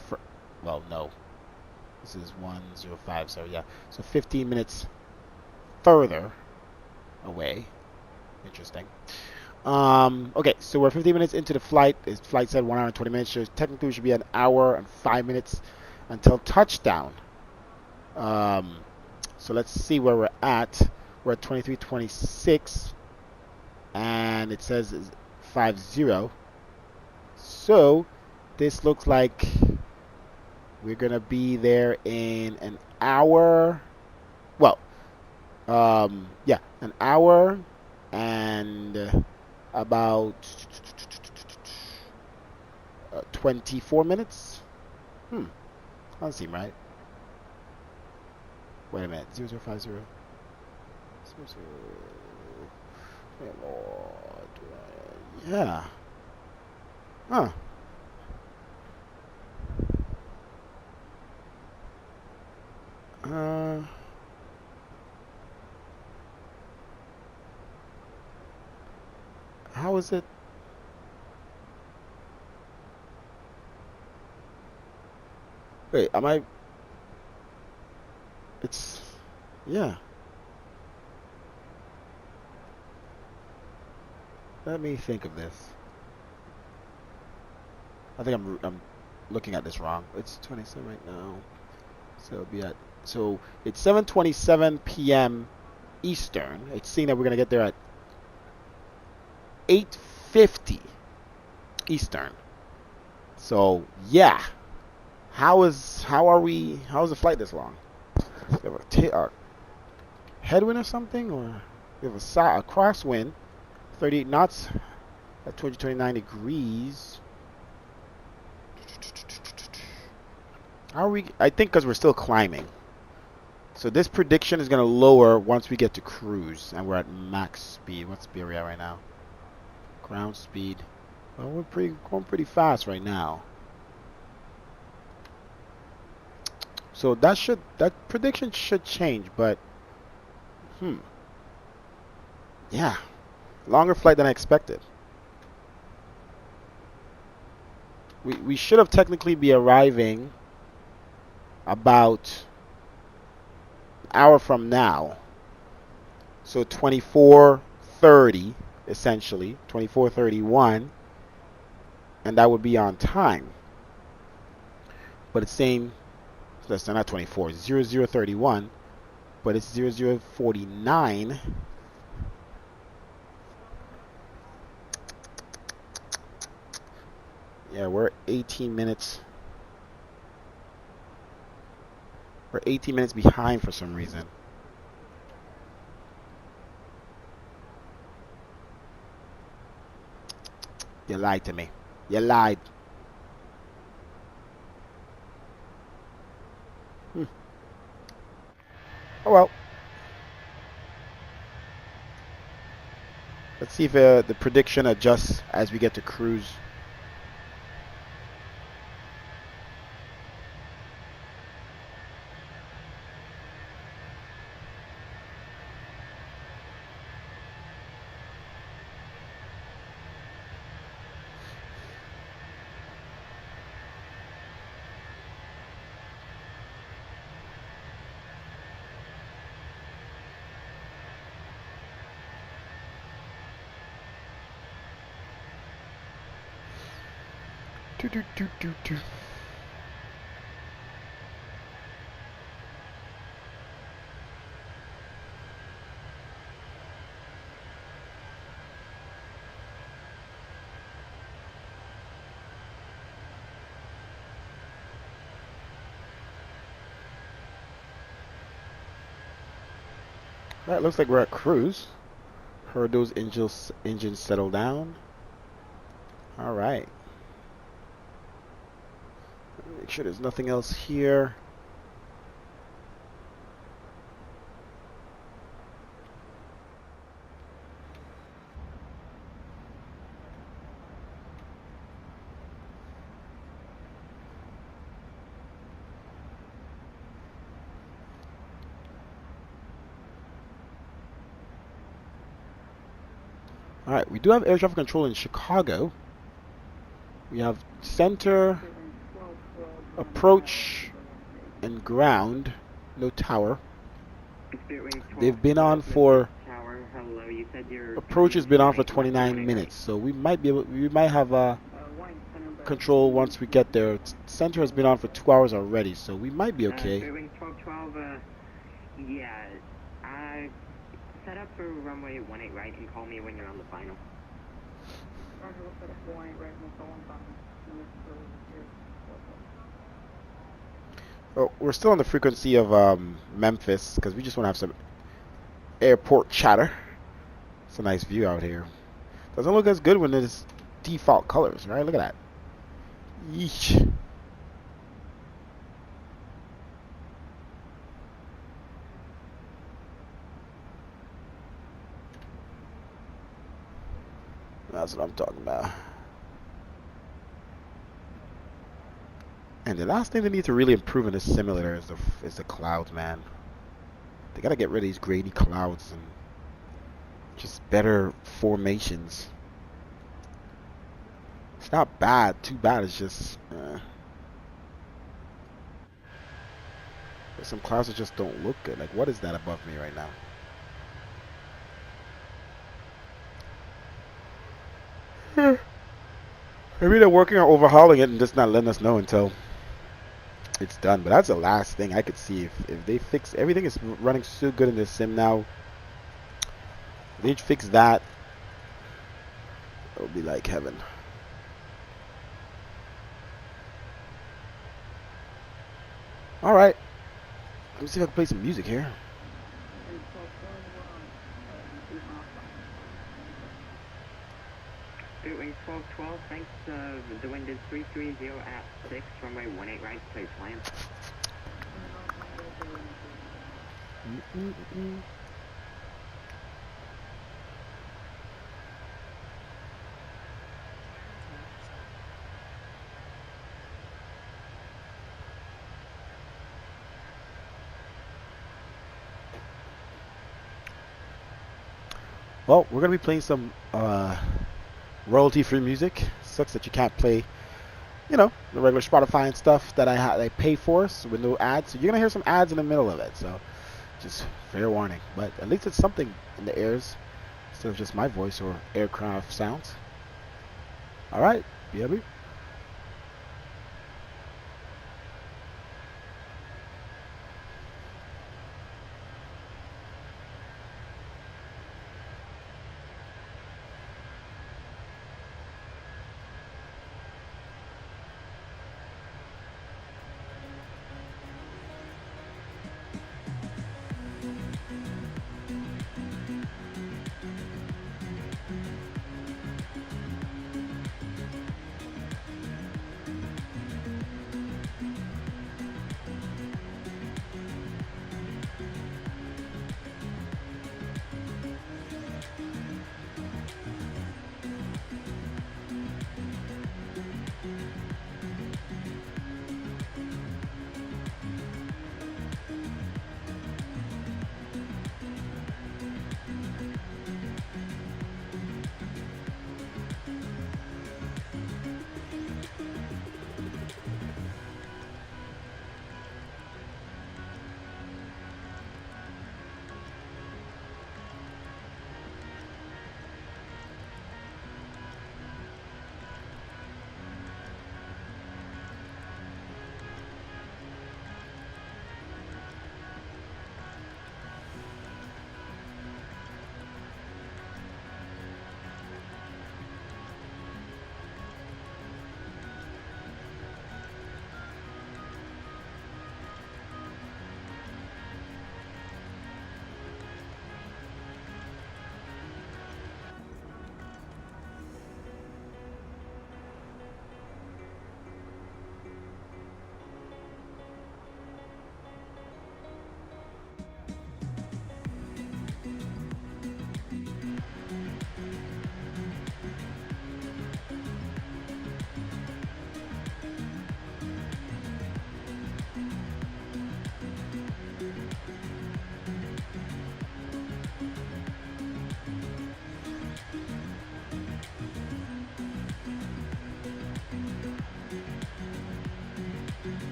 Well, no. This is 105. So yeah. So 15 minutes further away. Interesting. Okay, so we're 15 minutes into the flight. His flight said 1 hour and 20 minutes. So technically, it should be an hour and 5 minutes until touchdown. So let's see where we're at. We're at 2326, and it says 50. So this looks like we're gonna be there in an hour. Well, yeah, an hour and about 24 minutes. Doesn't seem right. Wait a minute. 0050. Yeah. Huh. How is it? Wait, am I? It's, yeah. Let me think of this. I think I'm looking at this wrong. It's 27 right now. So it'll be at, so it's 7:27 p.m. Eastern. It's saying that we're gonna get there at 8:50 Eastern. So yeah. How is the flight this long? We have a headwind or something, or we have a crosswind, 38 knots at 229 degrees. How are we? I think because we're still climbing. So this prediction is going to lower once we get to cruise, and we're at max speed. What speed are we at right now? Ground speed. Well, we're going pretty fast right now. So that prediction should change, but yeah, longer flight than I expected. We should have technically be arriving about an hour from now. So 24:30 essentially, 24:31, and that would be on time. But it's saying that's not 24, 0031, but it's 0049. Yeah, we're 18 minutes. We're 18 minutes behind for some reason. You lied to me. You lied. Oh well. Let's see if the prediction adjusts as we get to cruise. Do, do, do, do, do. Alright, looks like we're at cruise. Heard those engines settle down. Alright. Make sure there's nothing else here. Alright, we do have air traffic control in Chicago. We have center, approach, and ground. No tower. They've been on for... Approach has been on for 29 minutes, so we might be able... We might have control once we get there. Center has been on for 2 hours already, so we might be okay.
Yeah, set up for runway 18 right and call me when you're on the final.
Oh, we're still on the frequency of Memphis because we just want to have some airport chatter. It's a nice view out here. Doesn't look as good when it's default colors, right? Look at that. Yeesh. That's what I'm talking about. And the last thing they need to really improve in this simulator is the clouds, man. They gotta get rid of these grainy clouds and just better formations. It's not bad, too bad. It's just there's some clouds that just don't look good. Like, what is that above me right now? Maybe they're working on overhauling it and just not letting us know until it's done. But that's the last thing I could see. If they fix everything, is running so good in this sim now. If they fix that, it'll be like heaven. All right, let me see if I can play some music here.
Wing 1212, thanks. The wind is 330 at 6, runway 18 right, please land.
Well, we're gonna be playing some royalty-free music. Sucks that you can't play, you know, the regular Spotify and stuff that I pay for, so with no ads. So you're gonna hear some ads in the middle of it. So just fair warning. But at least it's something in the airs instead of just my voice or aircraft sounds. All right, BW.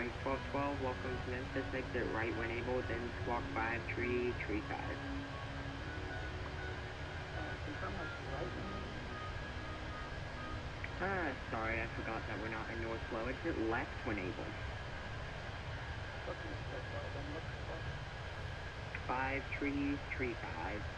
Wing 1212, welcome to Memphis, exit right when able, then squawk 5, tree 5. Sorry, I forgot that we're not in North Flow. Exit left when able. 5, tree 5.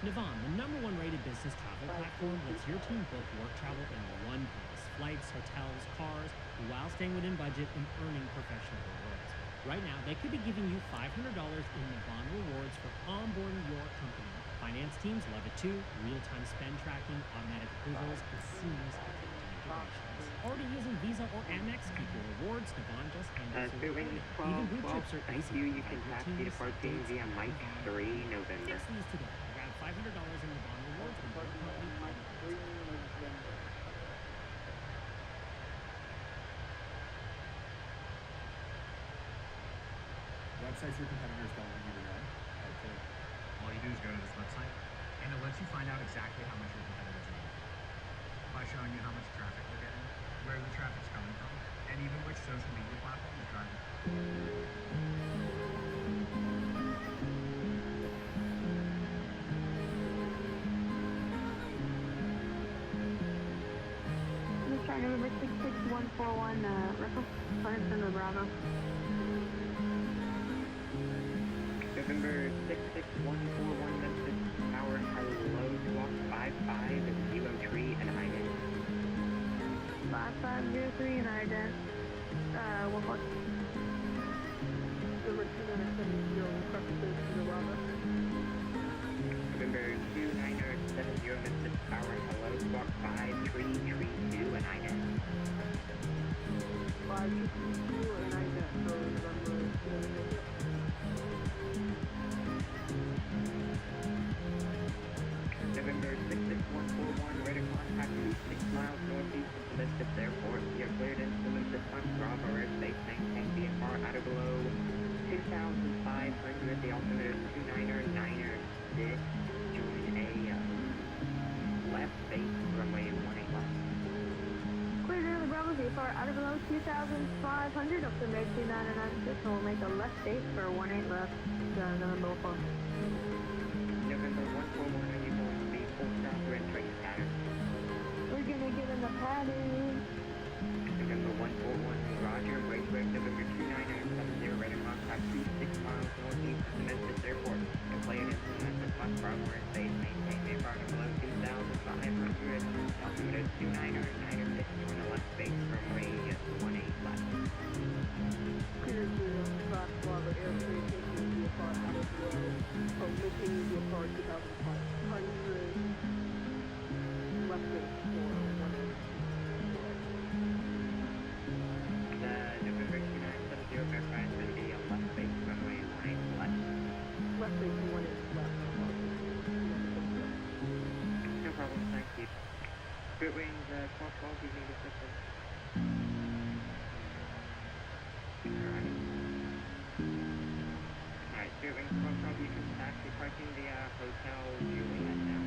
Navan, the #1 rated business travel platform, lets your team book work travel in one place. Flights, hotels, cars, while staying within budget and earning professional rewards. Right now, they could be giving you $500 in Navan rewards for onboarding your company. Finance teams love it too. Real-time spend tracking, automatic approvals, and seamless integrations. Already using Visa or Amex? Keep your rewards. Navan just handles your
Wing
reporting. Even group
1212,
trips are
thank
easy.
you. You can
Your
taxi
teams,
departing
updates,
via Mike
Navan.
3 November.
Fix these today. Grab $500 in Navan rewards when your company
Websites your competitors don't want you to know.
All you do is go to this website, and it lets you find out exactly how much your competitors are making by showing you how much traffic they're getting, where the traffic's coming from, and even which social media platform is driving.
Try November 66141, Ripple, Clarendon to Bravo.
November 66141, Memphis Tower, hello, squawk 55, 03 and IDEN.
5503 and IDEN. 14. November 2970, requested to the Bravo.
November 2970, Memphis Tower, hello, squawk 5332 and IDEN.
522 and IDEN, so November 2970.
November 66141, radar contact 6 miles northeast of Memphis Airport. You're cleared into Memphis on Bravo airspace, maintain VFR out of below 2,500. The altimeter is 29er 6. Join a left base runway 18 left.
Cleared into Bravo, VFR out of below 2,500, up to Meg 2996, and we'll make a left base for 18 left, November 4.
November 141, are you going to be full south or entering the pattern?
We're gonna get in the pattern.
November 141, Roger, wait, November 2970, radar contact 26 miles northeast of Memphis Airport. You're cleared into Memphis on Bravo airspace, maintain VFR below 2,500. Altimeter is 29er 6, join a left base runway 18 left.
Cleared to Bravo airspace, taking VFR out of below, maintaining VFR 2,500, left base for 18.
November 2970, Verify is going to be a left base runway 18 left.
Left base 18 left.
No problem, thank you. Good wings, cross calls, you need assistance. Alright, good wings, cross calls, you can taxi parking the Hotel Juliet now.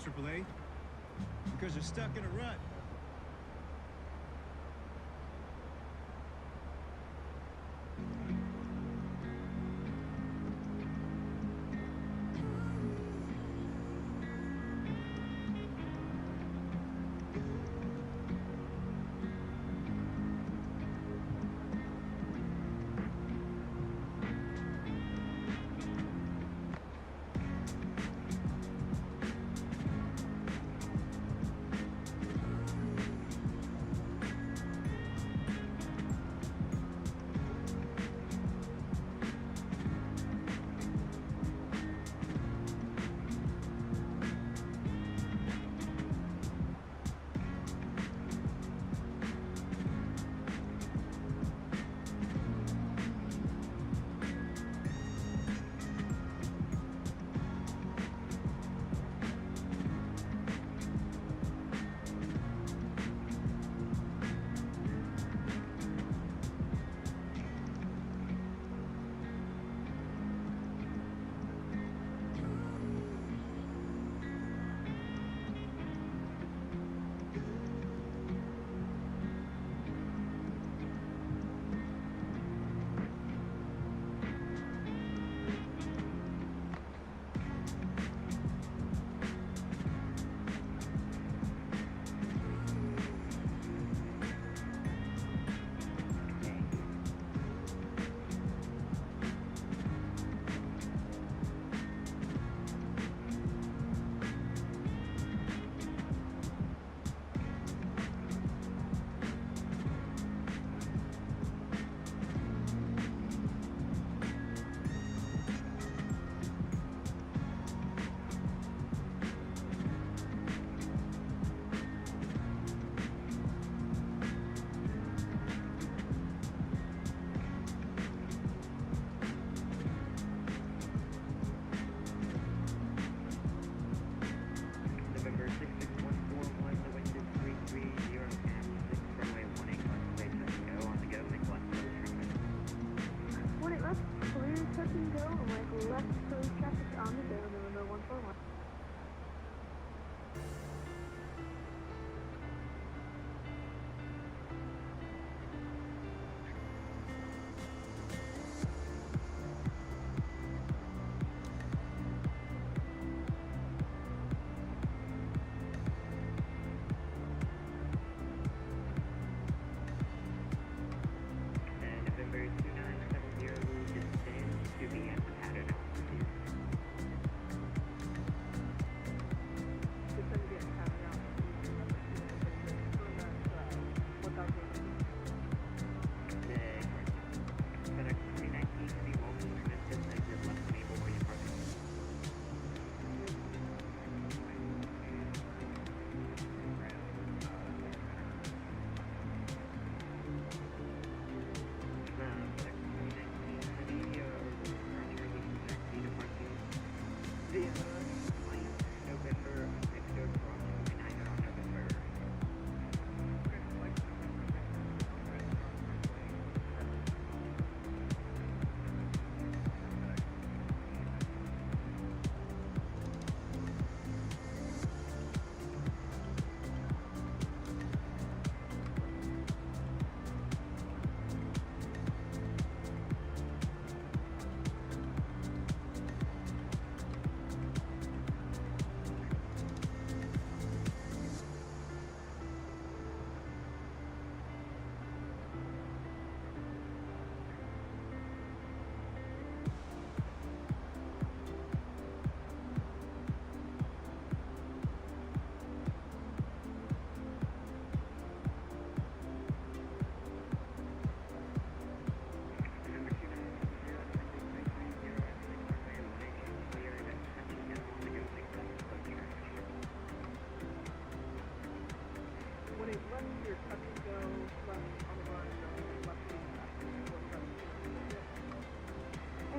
AAA? Because you're stuck in a rut.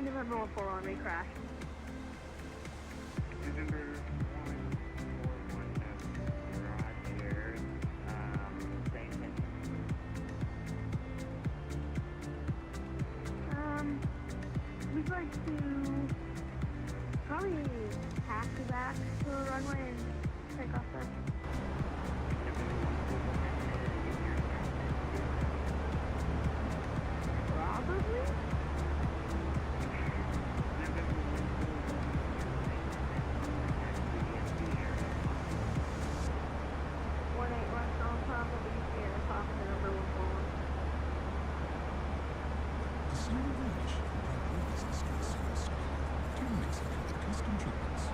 November 141 may crash.
November 141, Roger. Same thing.
We'd like to probably taxi back to the runway and take off then? Probably?
A single range from AIRBUS is consumed slowly to mix it with custom treatments.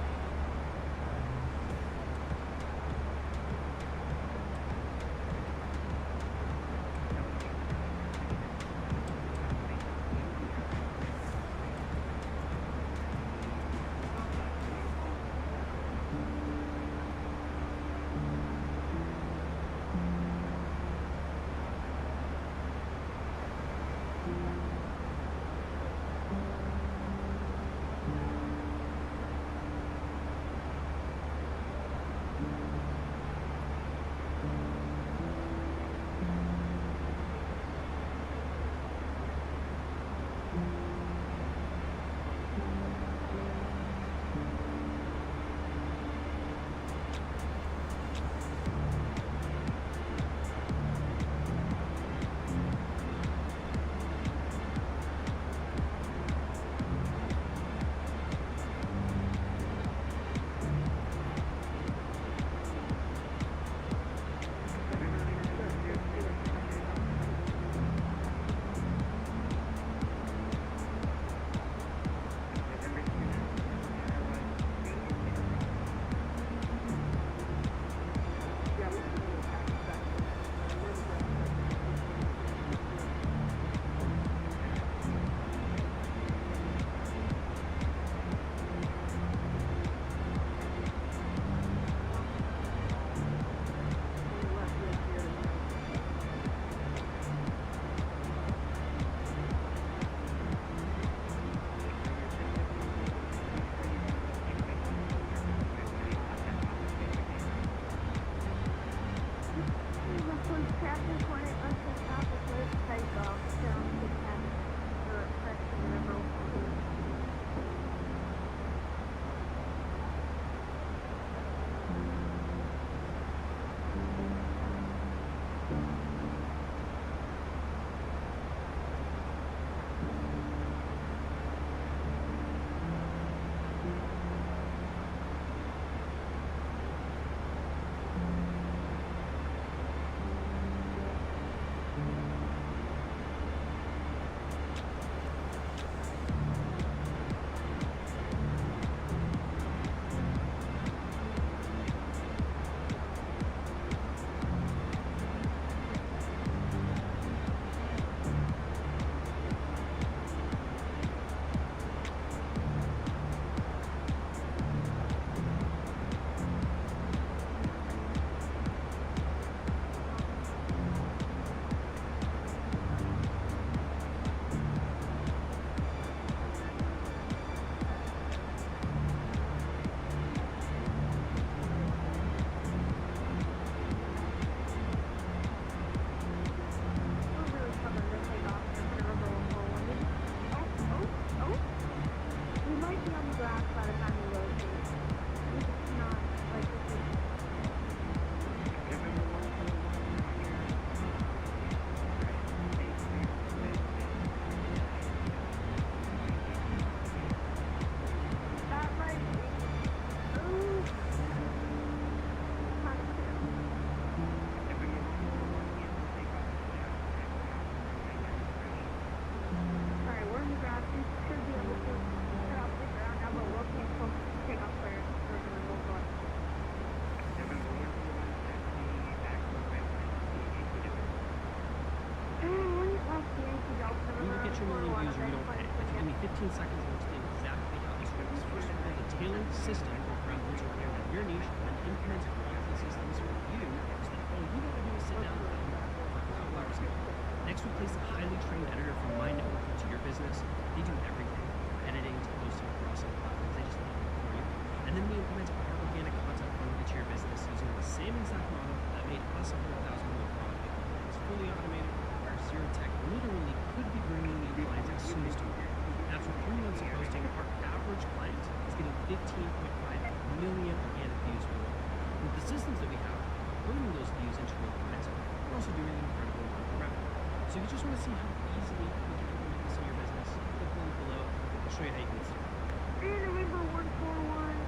With the systems that we have, building those views into real momentum, we're also doing an incredible amount of revenue. So if you just want to see how easily we can implement this in your business, click the link below. I'll show you how you can get started.
And November 141.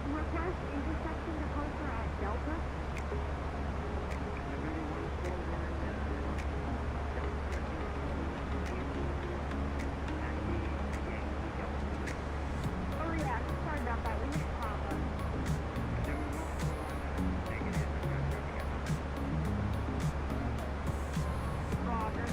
Request intersection departure at Delta. Oh yeah, sorry about that. We need to pop up. Roger.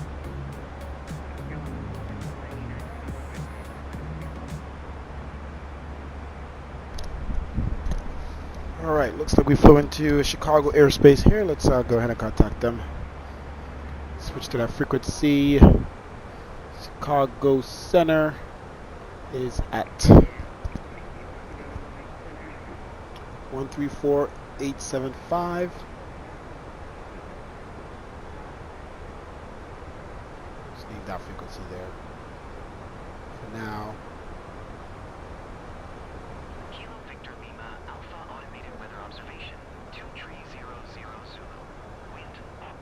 Alright, looks like we flew into Chicago airspace here. Let's go ahead and contact them. Switch to that frequency. Chicago Center is at 134875. Just leave that frequency there for now.
Kilo Victor Lima, Alpha Automated Weather Observation, 2300 Zulu. Wind up.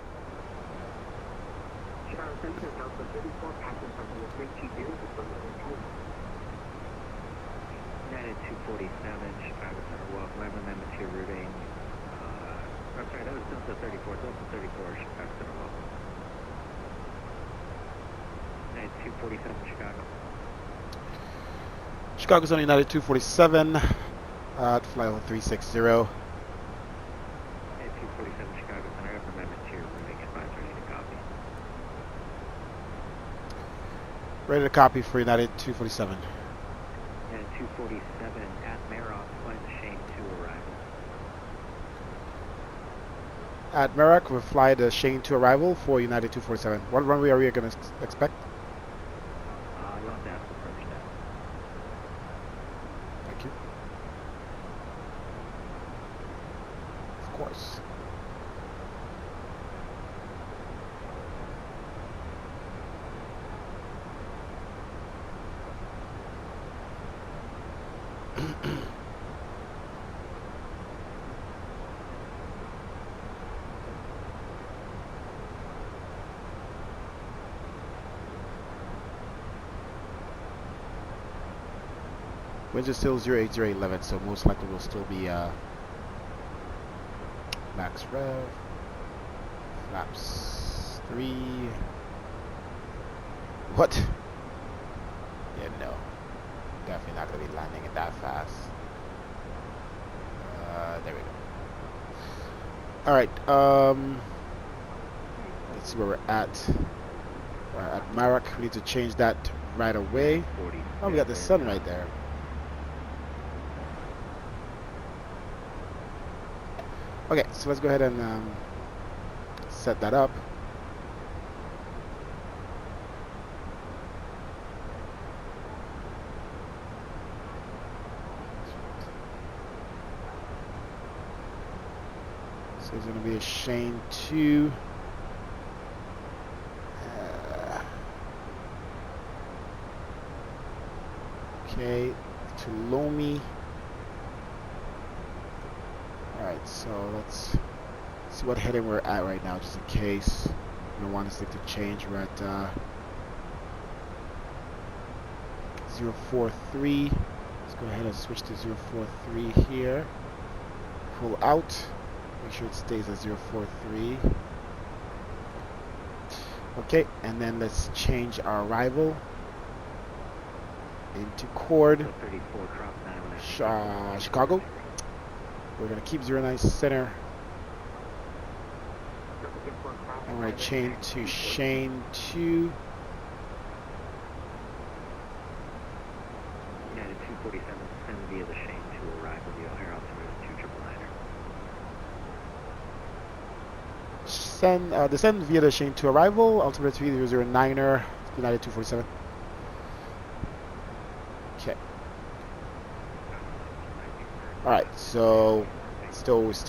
Chicago Center, Delta 34, passing from the 320 to from the
United 247, Chicago Center, welcome. I remember to your routing. I'm sorry, that was Delta 34, Delta 34, Chicago Center, welcome. United 247, Chicago.
Chicago Center, United 247, flight level 360.
United 247, Chicago Center, I have amendment to your routing advisor, ready to copy.
Ready to copy for United 247.
United 247 at Meroff, flight to Shane 2 arrival.
At Merrick, we'll fly the Shane to arrival for United 247. What runway are we going to expect?
You'll have to ask the approach now.
Thank you. Of course. Winds are still 08011, so most likely will still be max rev, flaps 3. What? Yeah, no. Definitely not going to be landing it that fast. There we go. Alright, let's see where we're at. We're at Maroc. We need to change that right away. Oh, we got the sun right there. Okay, so let's go ahead and set that up. So it's going to be a Shane 2. Okay, to Lomi. Alright, so let's see what heading we're at right now, just in case we don't want this thing to change. We're at 043. Let's go ahead and switch to 043 here. Pull out. Make sure it stays at 043. Okay, and then let's change our arrival into Chord. Chicago. We're going to keep 09 center. And we're going to change to Shane 2.
United 247, send via the Shane 2 arrival, the O'Hare altimeter 29er.
Descend via the Shane 2 arrival, altimeter 3009er, United 247. Okay. Alright, so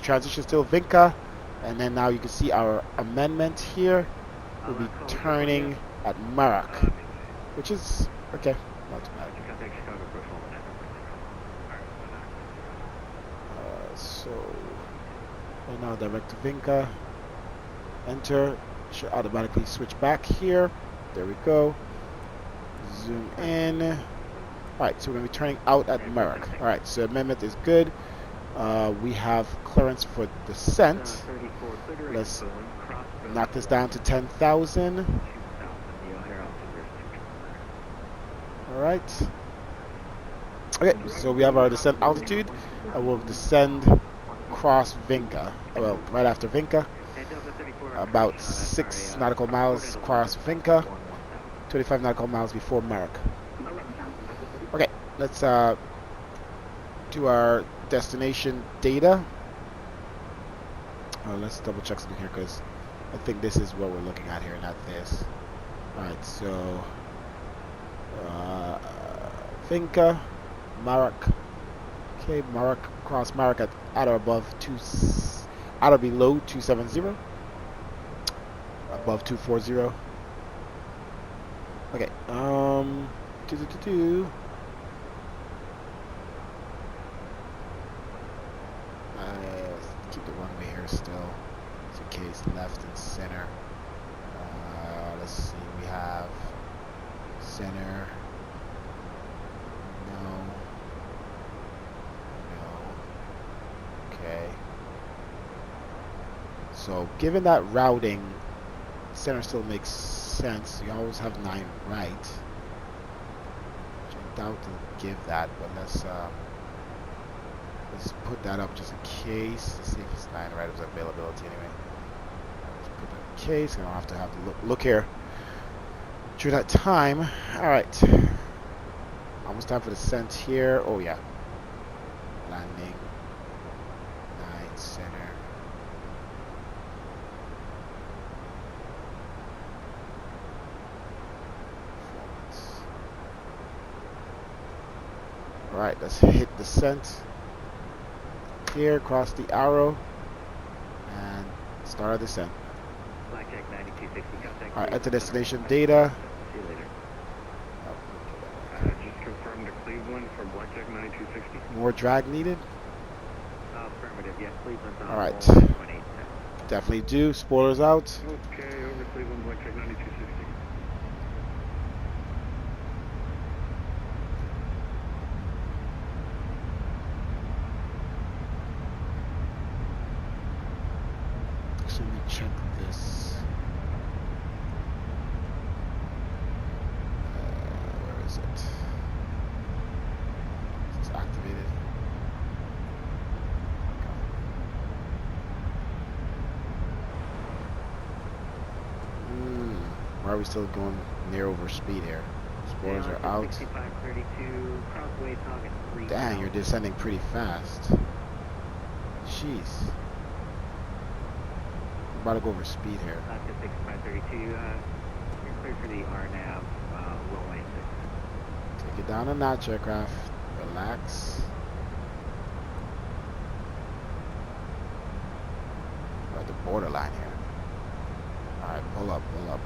transition still Vinca, and then now you can see our amendment here. We'll be turning at Maroc, which is okay, not too bad. So right now direct to Vinca. Enter. Should automatically switch back here. There we go. Zoom in. Alright, so we're going to be turning out at Merrick. Alright, so amendment is good. We have clearance for descent. Let's knock this down to 10,000. Alright. Okay, so we have our descent altitude. And we'll descend across Vinca. Well, right after Vinca. About 6 nautical miles across Vinca. 25 nautical miles before Merrick. Okay, let's do our destination data. Let's double check something here because I think this is what we're looking at here, not this. Alright, so Vinca, Merrick. Okay, Merrick, cross Merrick at or above at or below 270. Above 240. Okay, keep the runway here still, just in case left and center. Let's see, we have center. No. Okay. So, given that routing, center still makes sense. You always have 9 right. Which I doubt to give that, but let's put that up just in case. Let's see if it's 9 right. It was availability anyway. Let's put that in case. I don't have to look here through that time. All right. Almost time for descent here. Oh yeah. Landing. 9 center. Alright, let's hit descent here, cross the arrow, and start our descent. Alright, enter destination data.
See you later. Just confirm to Cleveland for Blackjack 9260.
More drag needed?
Affirmative, yes, Cleveland's on.
Alright. Definitely do. Spoilers out.
Okay, over Cleveland, Blackjack 9260.
So let me check this. Where is it? It's activated. Why are we still going near over speed here? Spoilers are out.
6532, crossway target 3.
Dang, you're descending pretty fast. Jeez. I'm about to go over speed here.
6532, you're clear for the RNAV, runway 6.
Take it down a notch, aircraft. Relax. We're at the borderline here. Alright, pull up, pull up.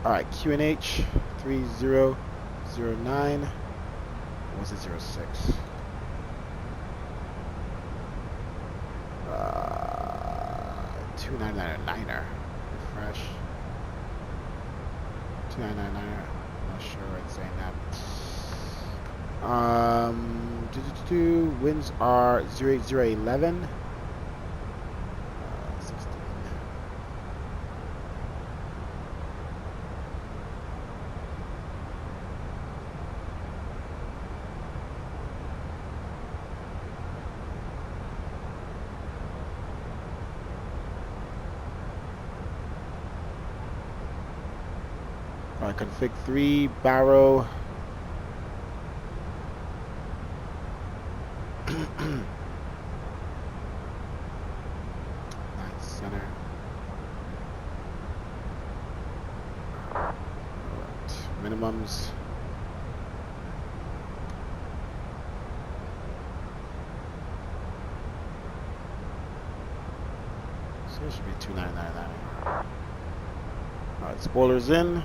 Alright, QNH 3009. What was it, 06? 2999er. Refresh. 2999er. I'm not sure why it's saying that. Winds are 08011. 16. Alright, config 3, Barrow. Nice center. Alright, minimums. So it should be 2999. Alright, spoilers in.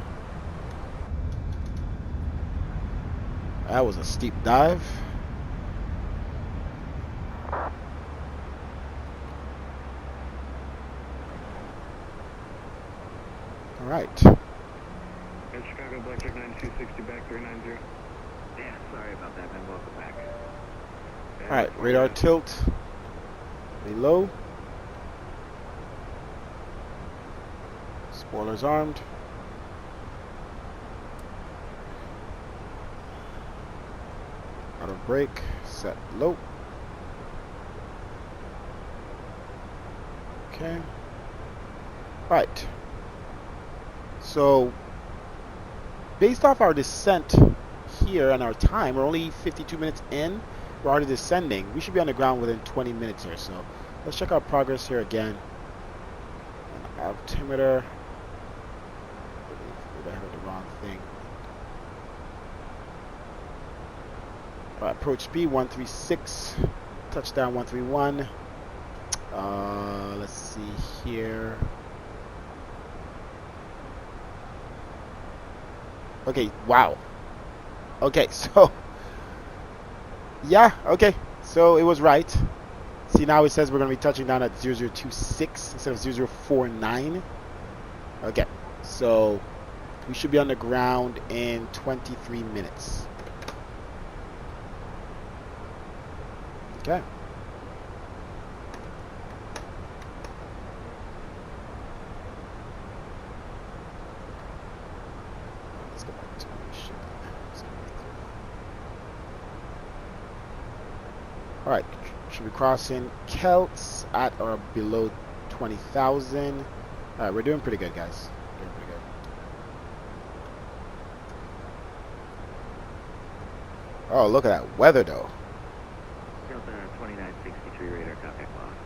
That was a steep dive. All right.
Chicago, Blackjack 9260 back 390.
Yeah, sorry about that, man. Welcome back.
All right, radar tilt. Below. Spoilers armed. Auto brake. Set low. Okay. All right. So, based off our descent here and our time, we're only 52 minutes in. We're already descending. We should be on the ground within 20 minutes here. So, let's check our progress here again. An altimeter. I heard the wrong thing. All right, approach speed 136. Touchdown 131. Let's see here. Okay, wow. Okay, so yeah, okay. So it was right. See, now it says we're going to be touching down at 0026 instead of 0049. Okay, so we should be on the ground in 23 minutes. Okay. Let's go back to the ship. All right, should be crossing Celts at or below 20,000. All right, we're doing pretty good, guys. Doing pretty good. Oh, look at that weather, though.
Delta 2963 radar contact lost.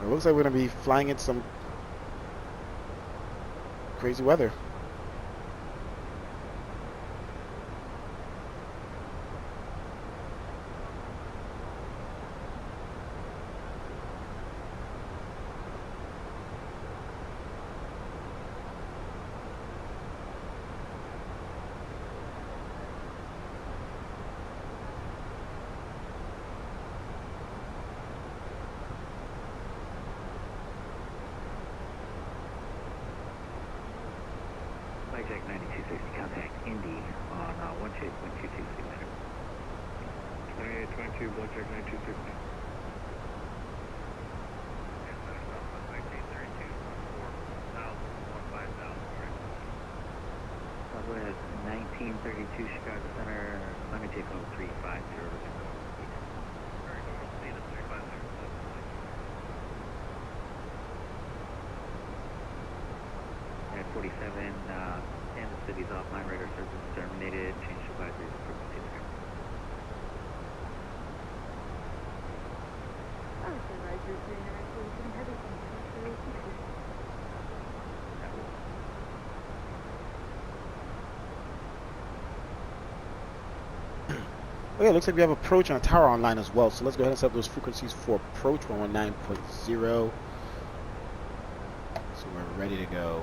It looks like we're going to be flying in some crazy weather.
Blackjack 9260 contact Indy on 128.22 signature. 2822 Blackjack 9260. Southwest 1932 Chicago Center, longitude code 350. At 47, Kansas City's offline radar service terminated. Change advisory to frequency there.
Okay, looks like we have approach and a tower online as well. So let's go ahead and set up those frequencies for approach 119.0. So we're ready to go.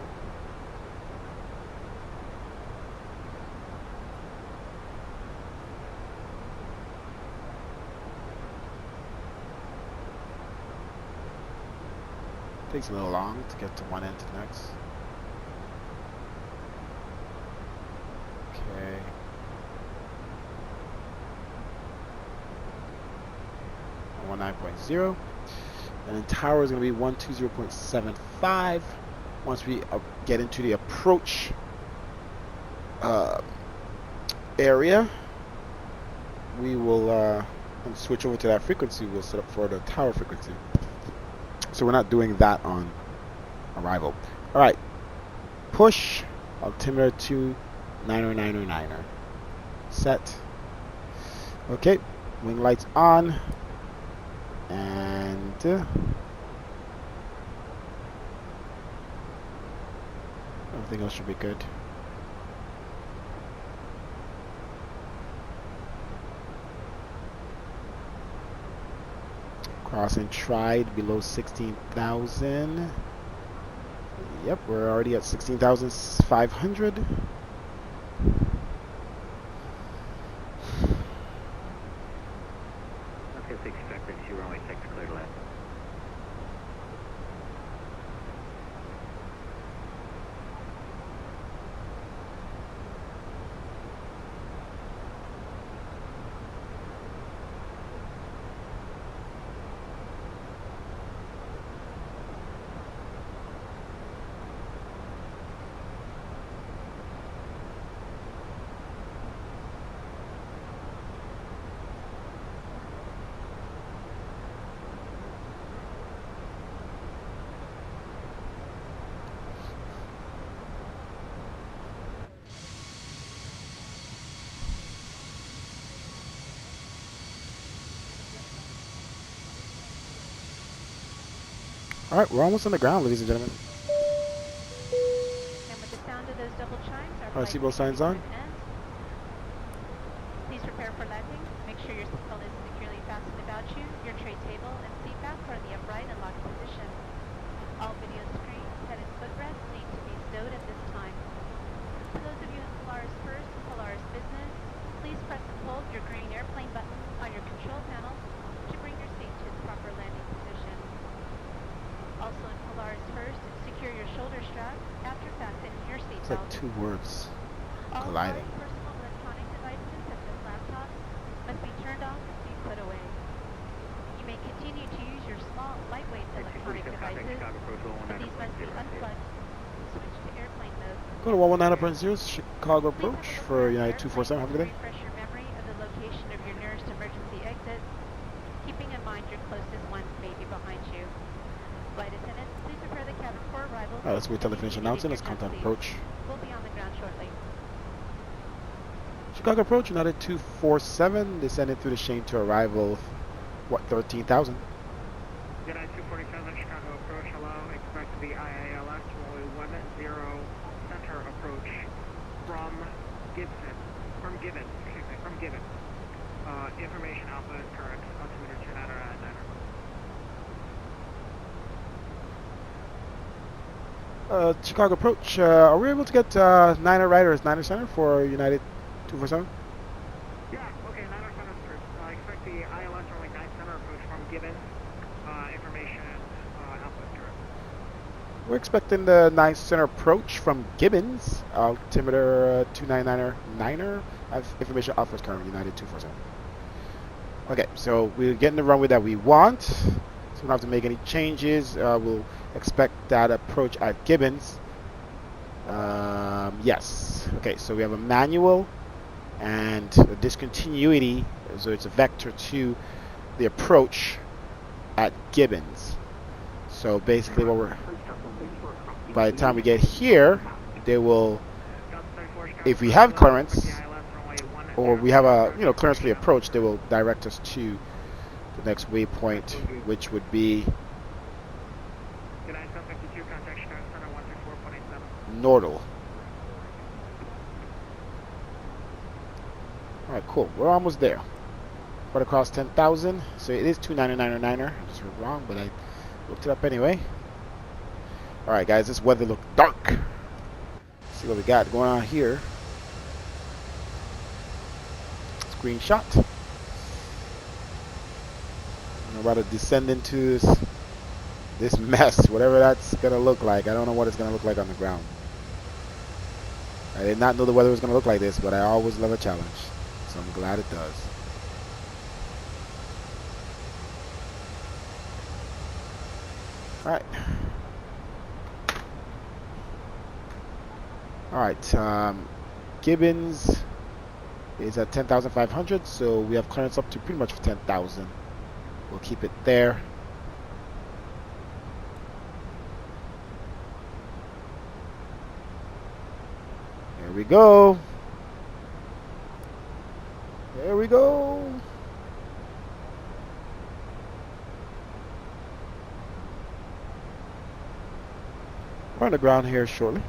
Takes a little long to get to one end to the next. Okay. On 19.0. And then tower is going to be 120.75. Once we get into the approach area, we will switch over to that frequency. We'll set up for the tower frequency. So we're not doing that on arrival. All right, push altimeter to 90909er. Set. Okay, wing lights on, and everything else should be good. Crossing tried below 16,000. Yep, we're already at 16,500.
Okay, it's expected to runway 6 clear to land.
All right, we're almost on the ground, ladies and gentlemen.
And with the sound of those double chimes, our
All right,
flight
seatbelt signs on.
ends. Please prepare for landing. Make sure your seatbelt is securely fastened about you. Your tray table and seat back are in the upright and locked position. All video screens, head and footrests need to be stowed at this time. For those of you in Polaris First and Polaris Business, please press and hold your green airplane button on your control panel to bring your seat to its proper landing position. Also in Polaris First, secure your shoulder strap after fastening your
It's like
seatbelt.
two words
All
colliding.
personal electronic devices such as laptops must be turned off and be put away. You may continue to use your small, lightweight electronic devices, but these must be unplugged and switched to airplane mode.
Go to 119.0 Chicago
Please
approach
have a look
for
around the
United 247. Have a good
airplane
day.
to refresh your memory of the location of your nearest emergency exits, keeping in mind your closest one may be behind you. Flight attendants, please prepare the cabin for arrival.
All right, let's wait till they finish announcing. Let's
Indicate your
contact
jet seats.
approach.
We'll be on the ground shortly.
Chicago approach, United 247, descending through the Shane to arrival, what, 13,000?
United 247 Chicago approach, hello. Expect the IALS runway 10 center approach from Gibbon. Information alpha is correct. Altimeter 2999.
Chicago approach, are we able to get Niner right or Niner center for United 247?
Yeah, okay, 9 center is true. Expect the ILS runway 9 center approach from Gibbon. Information alpha is correct.
We're expecting the 9 center approach from Gibbons, altimeter 299er. I have information alpha is current, United 247. Okay, so we're getting the runway that we want, so we don't have to make any changes. We'll expect that approach at Gibbons. Yes. Okay, so we have a manual and a discontinuity, so it's a vector to the approach at Gibbons. So basically what we're, by the time we get here, they will, if we have clearance, or we have a clearance for the approach, they will direct us to the next waypoint, which would be Nordal. Alright, cool. We're almost there. Right across 10,000. So it is 299er. I just wrote wrong, but I looked it up anyway. Alright, guys, this weather looks dark. Let's see what we got going on here. Screenshot. I'm about to descend into this mess, whatever that's gonna look like. I don't know what it's gonna look like on the ground. I did not know the weather was gonna look like this, but I always love a challenge, so I'm glad it does. All right. Gibbons is at 10,500, so we have clearance up to pretty much 10,000. We'll keep it there. There we go. There we go. We're on the ground here shortly.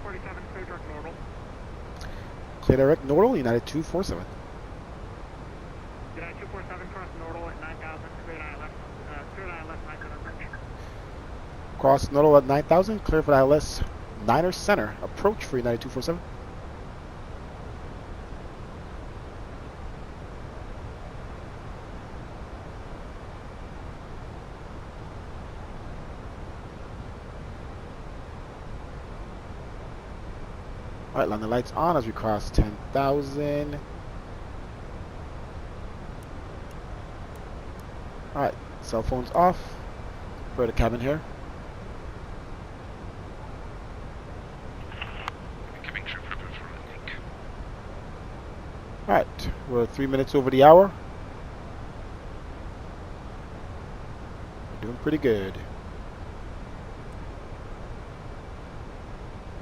247, clear direct normal.
Clear direct Nordal, United 247.
United 247, cross Nordal at 9,000, clear ILS 9 center approach.
Cross Nordal at 9,000, clear for ILS 9er center. Approach for United 247. Alright, landing lights on as we cross 10,000. Alright, cell phones off. Prepare the cabin here. Alright, we're 3 minutes over the hour. We're doing pretty good.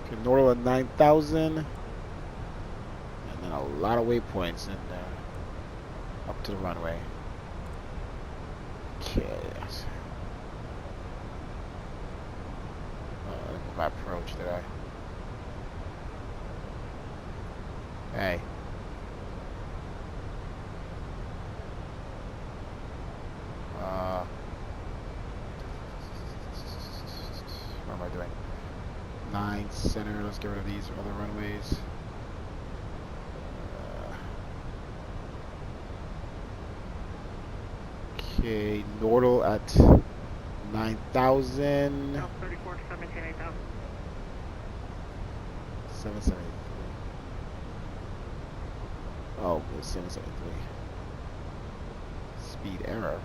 Okay, Nordal at 9,000. And then a lot of waypoints and up to the runway. Okay. I didn't move my approach, did I? Hey. What am I doing? 9 center. Let's get rid of these other runways. Okay, Nordal at 9,000.
34 to 17, 8,000.
773. Oh, it was 773. Speed error.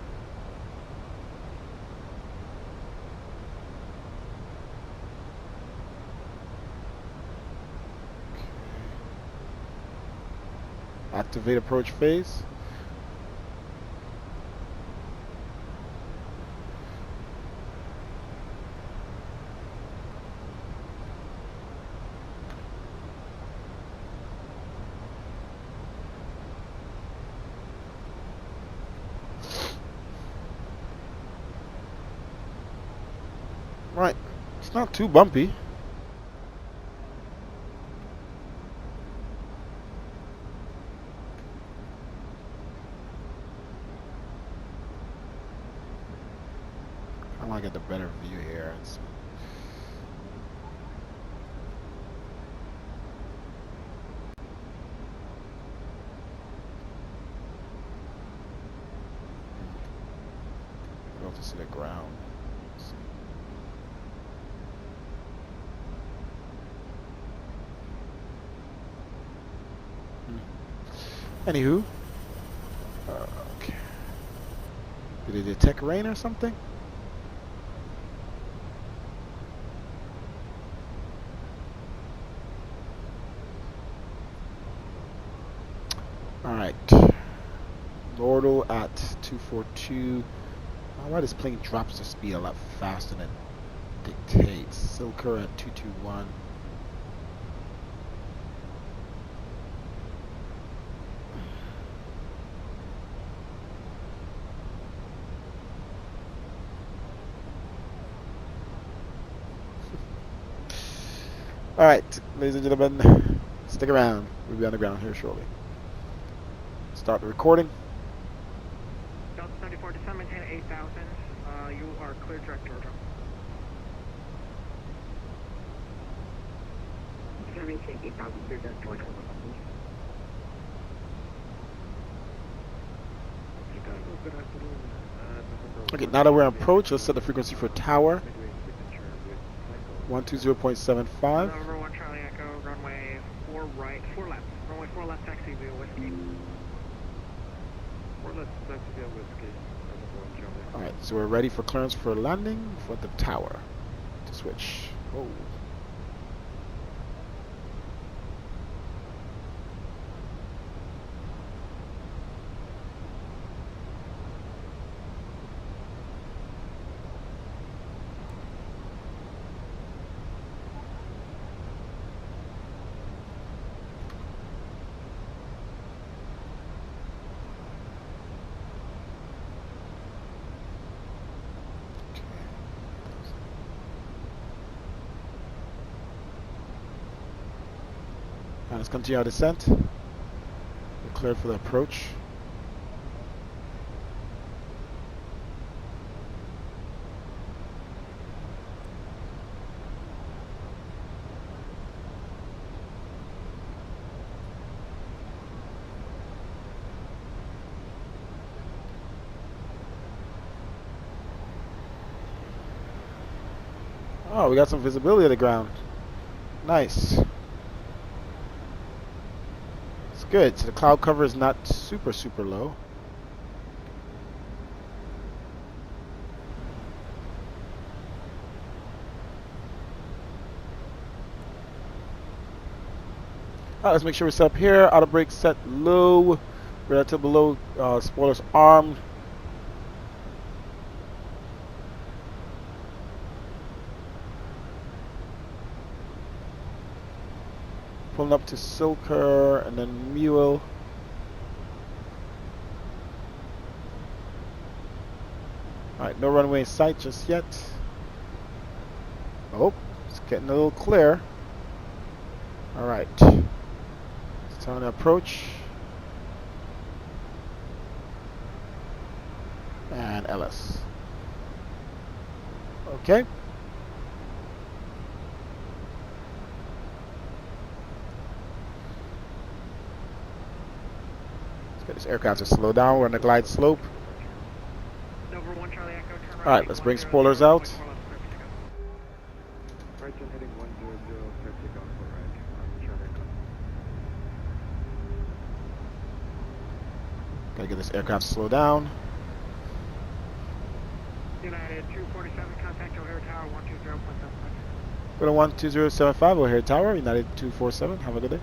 Activate approach phase. Right, it's not too bumpy. I want to get the better view here. I don't have to see the ground. Anywho, okay. Did it detect rain or something? Alright. Nordal at 242. Why this plane drops the speed a lot faster than it dictates. Silker at 221. Alright, ladies and gentlemen, stick around. We'll be on the ground here shortly. Start the recording.
Delta 34 to 17, 8,000. You are clear direct Georgia. 17, 8,000, clear direct Georgia.
Okay, now that we're on approach, let's set the frequency for tower. 120.75.
Number 1 Charlie Echo, runway 4 right, 4 left. Runway 4 left, taxi via whiskey. 4 left, taxi via whiskey.
Alright, so we're ready for clearance for landing for the tower. To switch. Oh. Let's continue our descent. We're cleared for the approach. Oh, we got some visibility of the ground. Nice. It's good. So the cloud cover is not super low. Alright, let's make sure we're set up here. Auto brake set low. Relative below. Spoilers armed. Pulling up to Silker and then Mule. Alright, no runway in sight just yet. Oh, it's getting a little clear. Alright. It's time to approach. And LS. Okay. This aircraft to slow down. We're on the glide slope. Alright, let's bring spoilers out. Gotta get this aircraft to slow down.
United 247, contact O'Hare Tower 120.75.
Go to 12075 O'Hare Tower, United 247. Have a good day.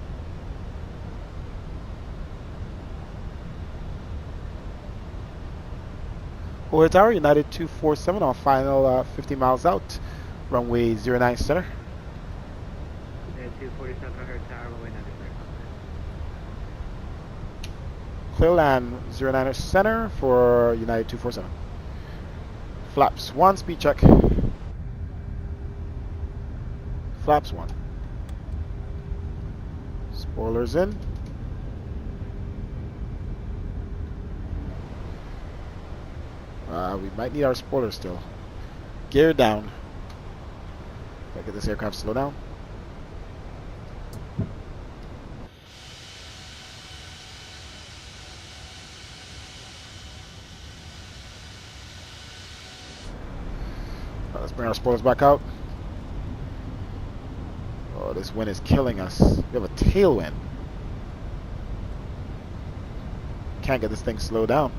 O'Hare Tower, United 247 on final 50 miles out, runway 09 center.
United 247 O'Hare Tower, runway 93.
Clear land 09 center for United 247. Flaps 1, speed check. Flaps 1. Spoilers in. We might need our spoilers still. Gear down. Gotta get this aircraft to slow down. Let's bring our spoilers back out. Oh, this wind is killing us. We have a tailwind. Can't get this thing slowed down.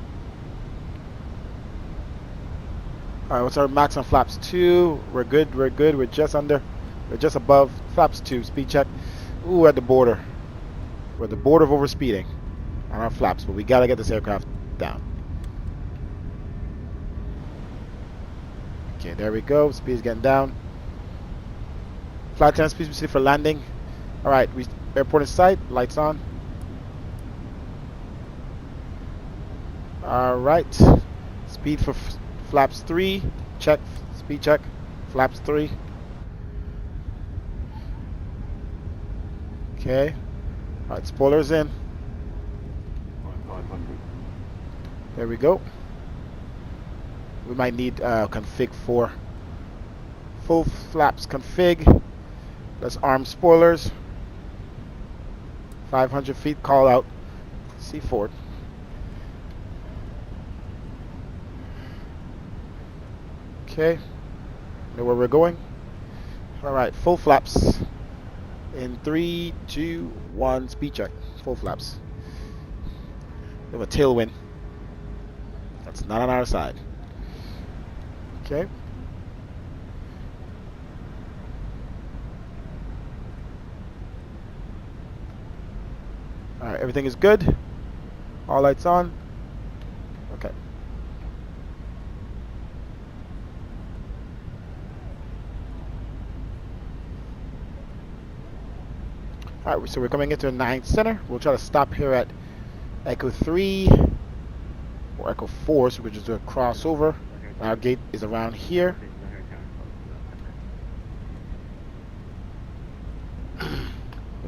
Alright, what's our max on flaps 2? We're good, we're good. We're just under. We're just above flaps 2. Speed check. Ooh, at the border. We're at the border of overspeeding on our flaps, but we gotta get this aircraft down. Okay, there we go. Speed is getting down. Flight 10 speed specific for landing. Alright, we airport in sight. Lights on. Alright. Speed for flaps 3. Check. Speed check. Flaps 3. Okay. Alright, spoilers in. There we go. We might need config 4. Full flaps config. Let's arm spoilers. 500 feet, call out. C4. Okay. Know where we're going. Alright, full flaps. In 3, 2, 1, speed check. Full flaps. We have a tailwind. That's not on our side. Okay. Alright, everything is good. All lights on. Okay. Alright, so we're coming into the 9th center. We'll try to stop here at Echo 3 or Echo 4, so we'll just do a crossover. Our gate is around here.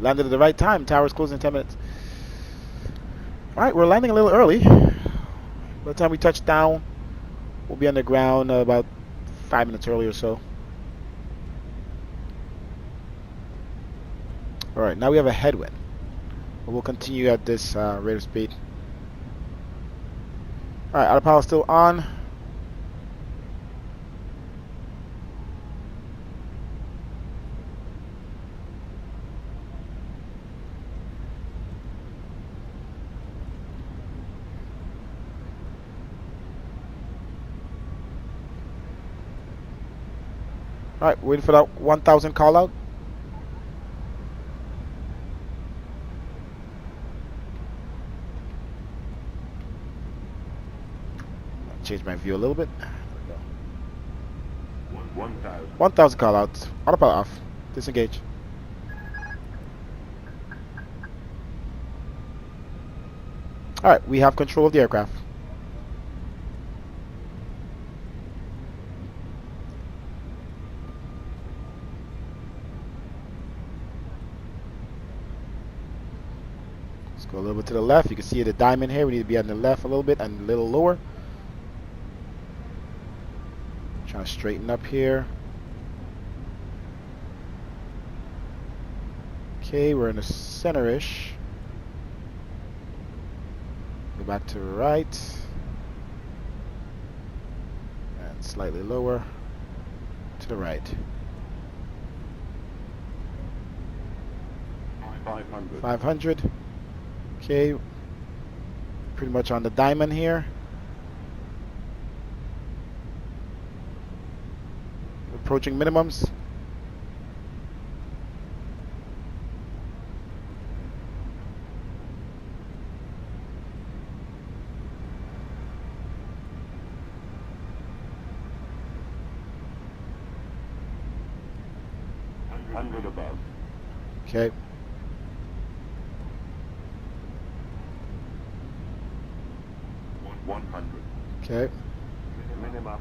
Landed at the right time. Tower's closing in 10 minutes. Alright, we're landing a little early. By the time we touch down, we'll be on the ground about 5 minutes early or so. Alright, now we have a headwind. But we'll continue at this rate of speed. Alright, autopilot still on. Alright, waiting for that 1000 call out. Change my view a little bit. 1000 call out. Autopilot off. Disengage. Alright, we have control of the aircraft. Let's go a little bit to the left. You can see the diamond here. We need to be on the left a little bit and a little lower. Trying to straighten up here. Okay, we're in the center-ish. Go back to the right. And slightly lower to the right. 500. Okay. Pretty much on the diamond here. Approaching minimums.
Above.
Okay. Okay.
Minimum.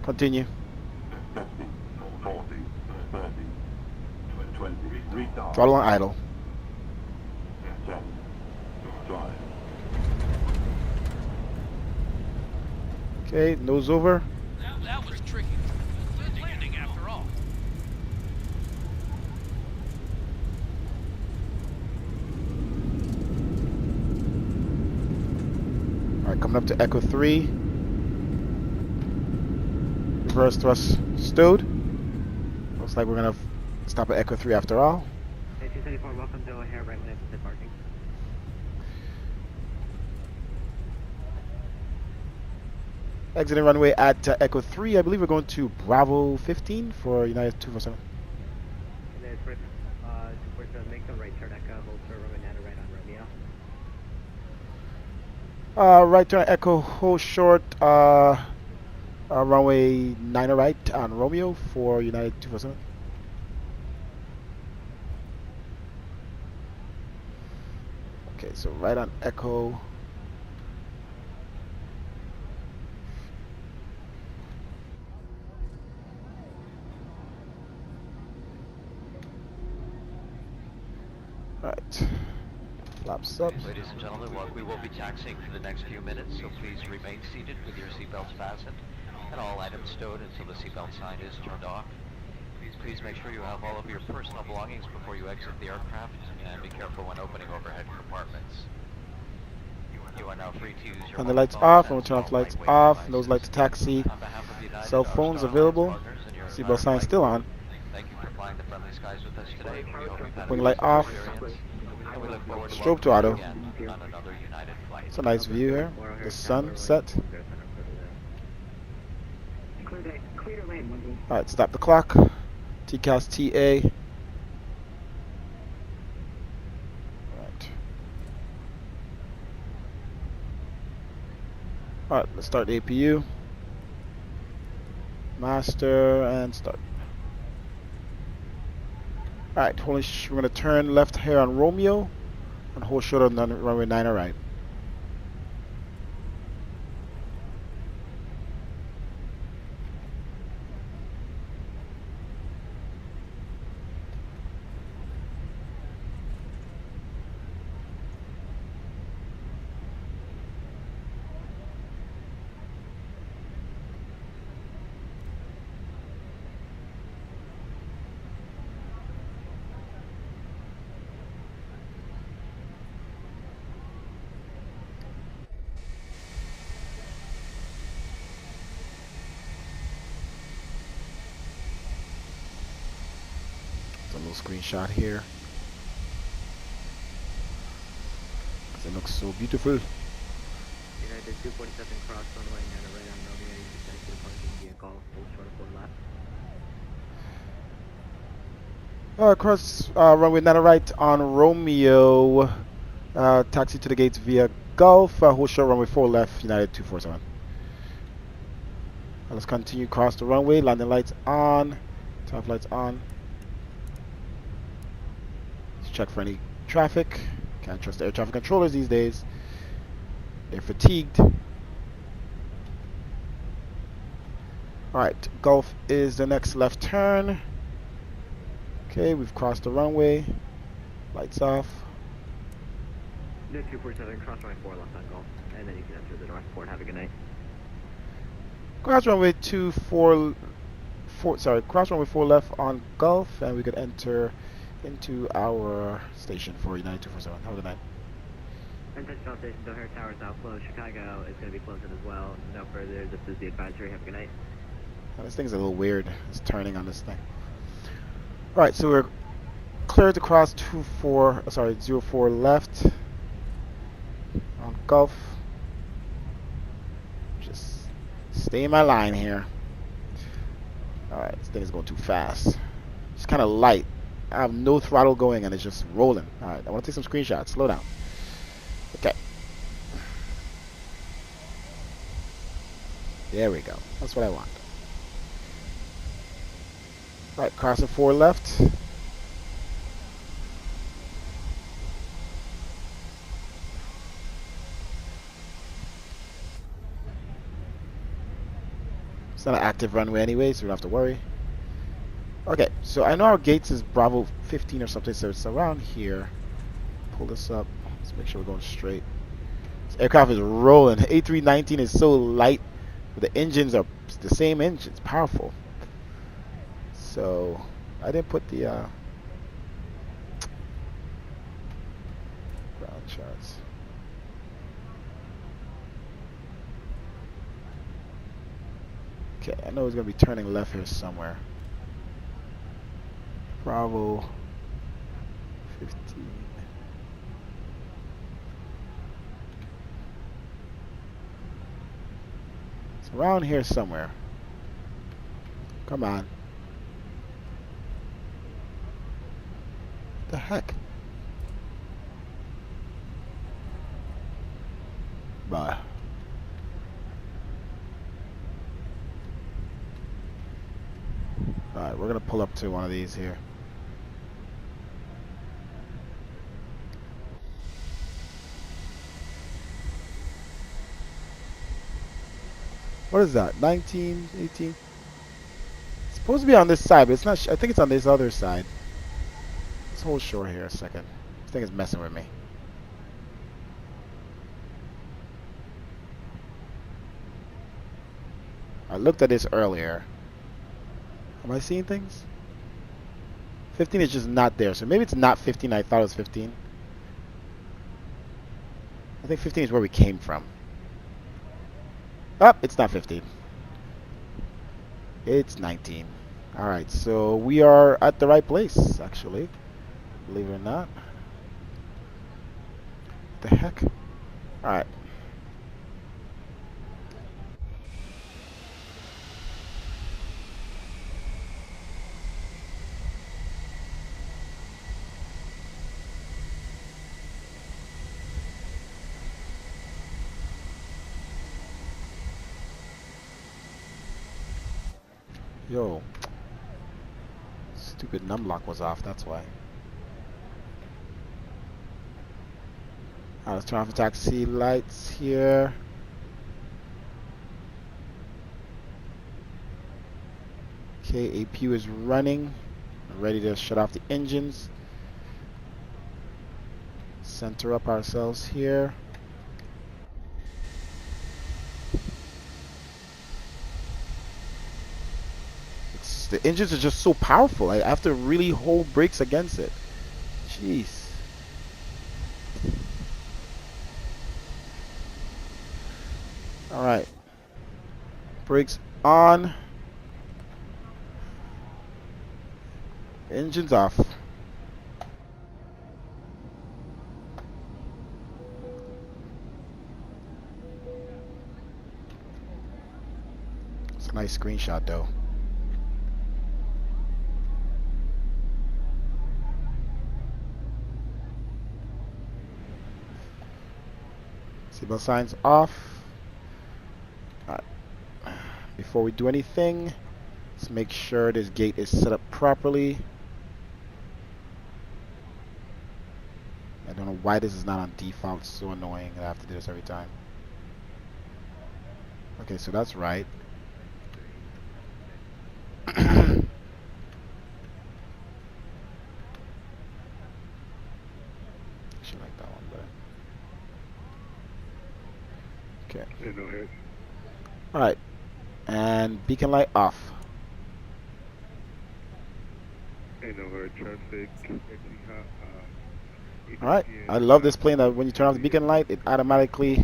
Continue.
50, 40, 30, 20, retard.
Throttle on idle.
10, drive.
Okay, nose over.
That was tricky. Good landing after all.
Alright, coming up to Echo 3. Reverse thrust stowed. Looks like we're gonna stop at Echo 3 after all.
234, welcome to O'Hare, right when it's departing.
Exiting runway at Echo 3. I believe we're going to Bravo 15 for United 247.
And then we're to make the right turn Echo, hold for runway 9 right on Romeo.
Right turn Echo, hold short. Runway 9 right on Romeo for United 247. Okay, so right on Echo. Right. Flaps up.
Ladies and gentlemen, we will be taxiing for the next few minutes, so please remain seated with your seatbelts fastened and all items stowed until the seatbelt sign is turned off. Please make sure you have all of your personal belongings before you exit the aircraft, and be careful when opening overhead compartments. You are now free to use your
And the lights off, and we'll turn off lights off. Nose lights taxi. Cell phones available. Seatbelt sign still on.
Thank you for flying the friendly skies with us today. We hope you've had
Wing
a
light
good
off.
experience, and we look forward to
Strobe to
welcoming
auto.
you again on another United flight.
It's a nice view here. The sun set.
Clear to land, Wendy.
Alright, stop the clock. TCAS TA. Alright. Alright, let's start the APU. Master and start. Alright, we're going to turn left here on Romeo and hold short on runway 9 right. screenshot here. It looks so beautiful.
United 247 cross runway and right on Romeo, you can take your parking via Golf, full short 4 left.
Cross runway 9 right on Romeo. Taxi to the gates via Gulf. Hold short runway 4 left, United 247. Let's continue across the runway. Landing lights on. Top lights on. Let's check for any traffic. Can't trust the air traffic controllers these days. They're fatigued. Alright, Gulf is the next left turn. Okay, we've crossed the runway. Lights off.
No 247 cross runway 4 left on Golf, and then you can enter the north port. Have a good night.
Cross runway 4 left on Gulf, and we could enter into our station for United 247. Have a good night.
Intentional station, O'Hare Towers now closed. Chicago is going to be closing as well. No further. This is the advisory. Have a good night.
This thing's a little weird. It's turning on this thing. Alright, so we're cleared to cross 04 left on Gulf. Just stay in my line here. Alright, this thing is going too fast. It's kind of light. I have no throttle going and it's just rolling. Alright, I want to take some screenshots. Slow down. Okay. There we go. That's what I want. Right, crossing 4 left. It's not an active runway anyway, so we don't have to worry. Okay, so I know our gates is Bravo 15 or something, so it's around here. Pull this up. Let's make sure we're going straight. This aircraft is rolling. A319 is so light, but the engines are the same engines, powerful. So I didn't put the ground charts. Okay, I know it's gonna be turning left here somewhere. Bravo 15. It's around here somewhere. Come on. What the heck? Bye. Alright, we're gonna pull up to one of these here. What is that? 19, 18? It's supposed to be on this side, but it's not. I think it's on this other side. Let's hold short here a second. This thing is messing with me. I looked at this earlier. Am I seeing things? 15 is just not there. So maybe it's not 15. I thought it was 15. I think 15 is where we came from. Oh, it's not 15. It's 19. Alright, so we are at the right place, actually. Believe it or not. What the heck? Alright. Yo. Stupid numlock was off, that's why. Let's turn off the taxi lights here. Okay, APU is running. Ready to shut off the engines. Center up ourselves here. The engines are just so powerful. I have to really hold brakes against it. Jeez. Alright. Brakes on. Engines off. Nice screenshot though. Seatbelt signs off. Alright. Before we do anything, let's make sure this gate is set up properly. I don't know why this is not on default. It's so annoying that I have to do this every time. Okay, so that's right. Should like that one better. Okay. Alright. And beacon light off. Alright. I love this plane that when you turn off the beacon light, it automatically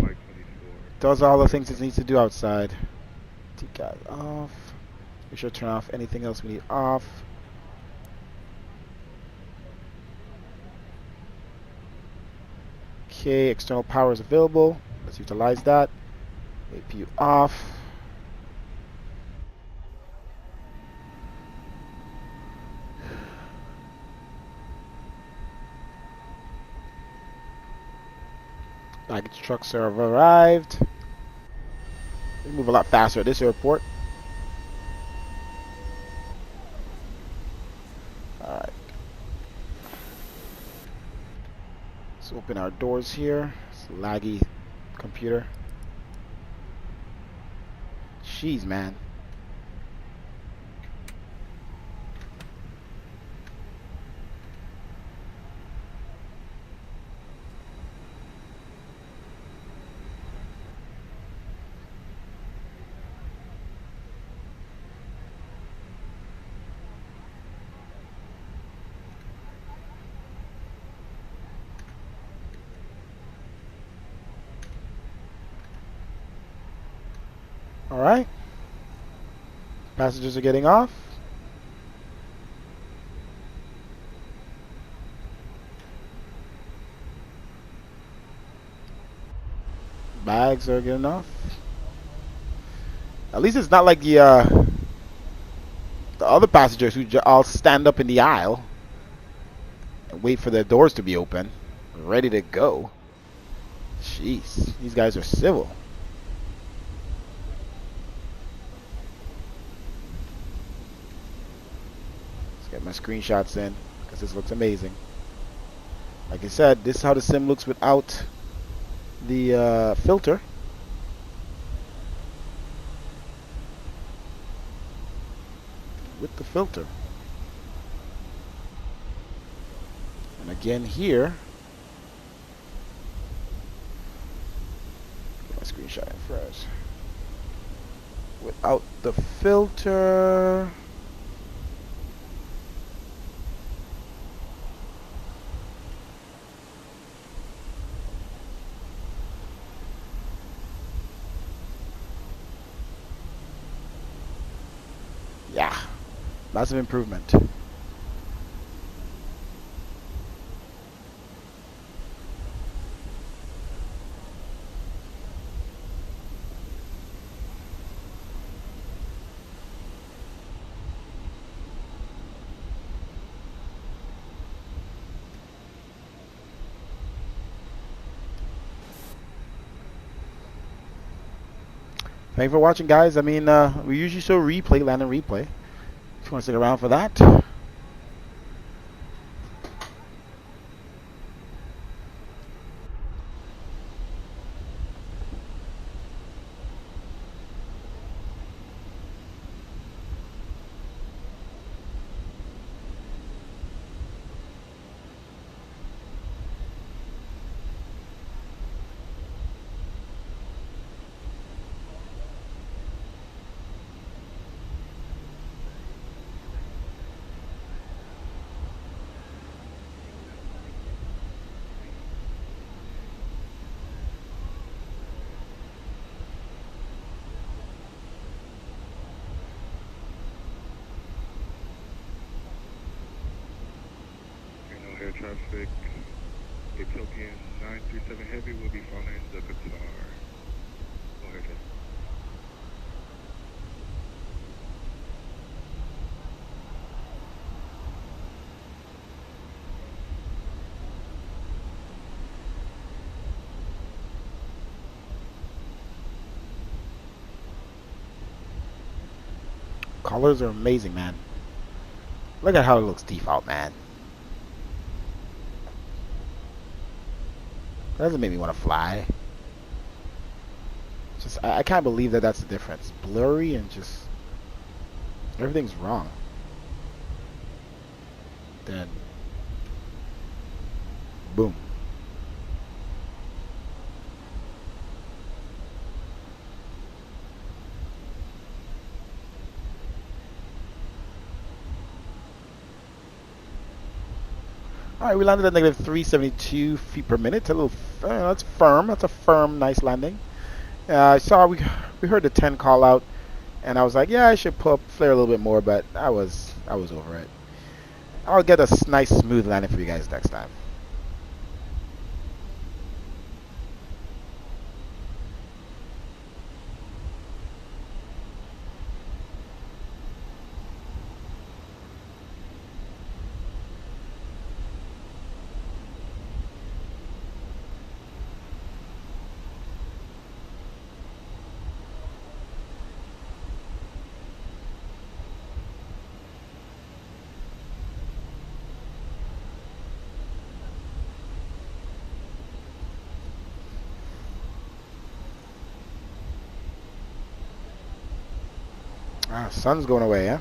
does all the things it needs to do outside. TCAS off. Make sure to turn off anything else we need off. Okay, external power is available. Let's utilize that. APU off. Baggage trucks have arrived. We move a lot faster at this airport. Alright. Let's open our doors here. It's a laggy computer. Jeez, man. Alright. Passengers are getting off. Bags are getting off. At least it's not like the other passengers who all stand up in the aisle and wait for their doors to be open, ready to go. Jeez, these guys are civil. Get my screenshots in because this looks amazing. Like I said, this is how the sim looks without the filter. With the filter. And again here, get my screenshot in first. Without the filter. Yeah, massive improvement. Thanks for watching, guys. I mean, we usually show replay, land and replay. If you want to stick around for that.
Air traffic, Ethiopian 937 Heavy will be following the Qatar. Go ahead,
colors are amazing, man. Look at how it looks default, man. That doesn't make me want to fly. Just I can't believe that that's the difference. Blurry and just everything's wrong. Then boom. All right, we landed at negative 372 feet per minute. A little, that's firm. That's a firm, nice landing. I saw we heard the 10 call out, and I was like, yeah, I should flare a little bit more, but I was over it. I'll get a nice smooth landing for you guys next time. Ah, sun's going away, huh?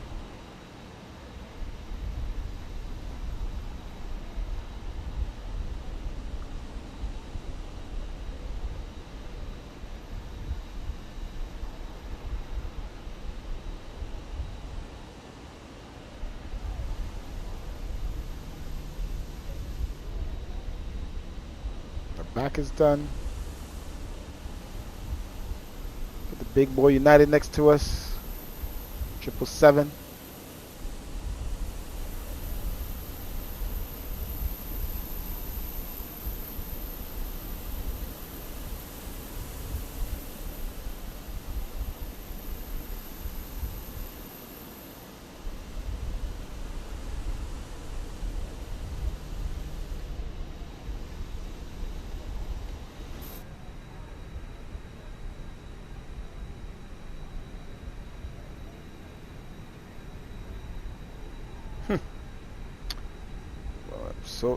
The back is done. Got the big boy United next to us. 777.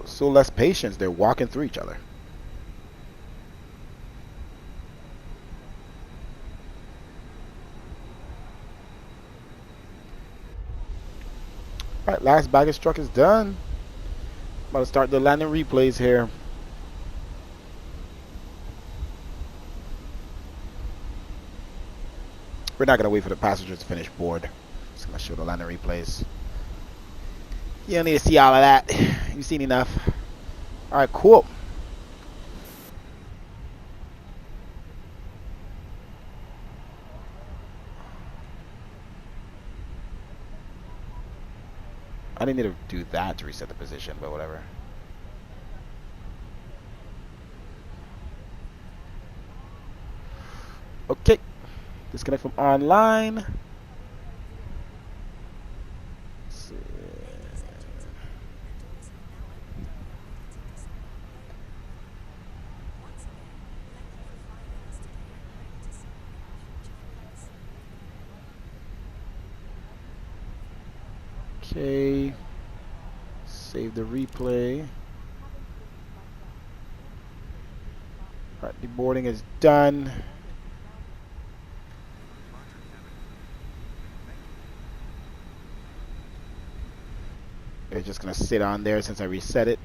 So less patience. They're walking through each other. All right, last baggage truck is done. About to start the landing replays here. We're not gonna wait for the passengers to finish board. Just gonna show the landing replays. You don't need to see all of that. You've seen enough. All right, cool. I didn't need to do that to reset the position, but whatever. Okay. Disconnect from online. Okay, save the replay. All right, the boarding is done. It's just gonna sit on there since I reset it.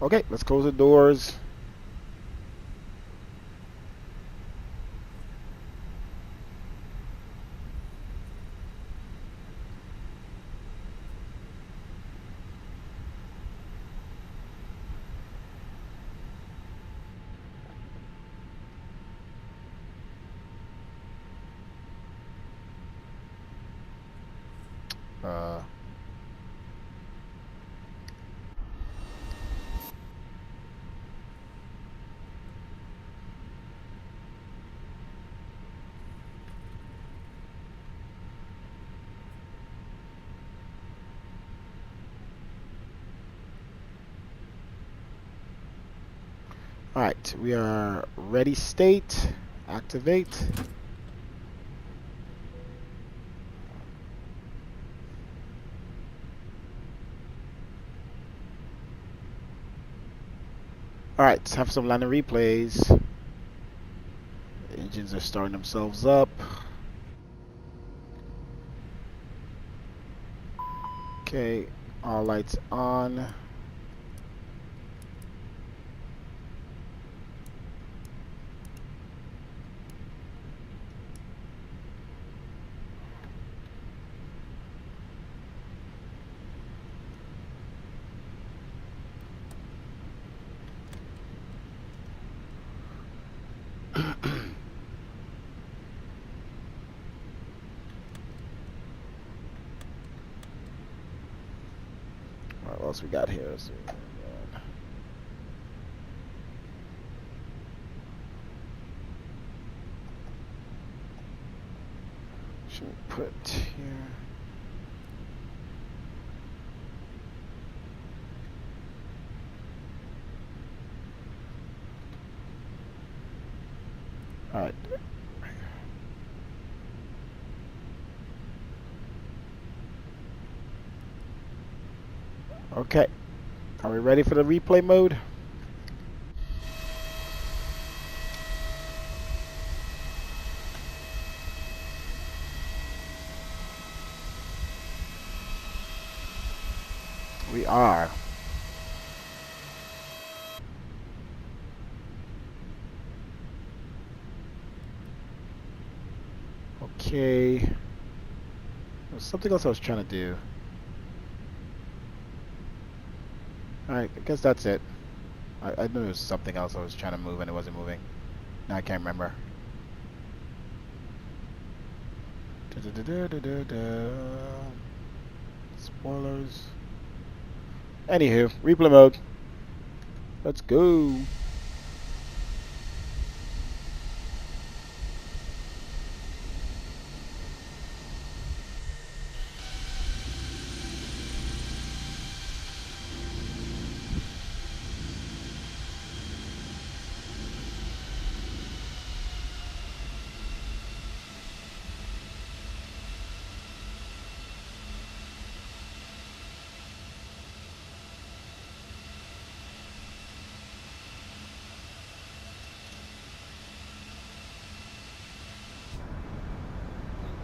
Okay, let's close the doors. Alright, we are ready state. Activate. Alright, let's have some landing replays. The engines are starting themselves up. Okay, all lights on. What else we got here? Let's see. Should we put here? All right. Okay. Are we ready for the replay mode? We are. Okay. There's something else I was trying to do. Alright, I guess that's it. I knew there was something else I was trying to move and it wasn't moving. Now I can't remember. Spoilers. Anywho, replay mode. Let's go.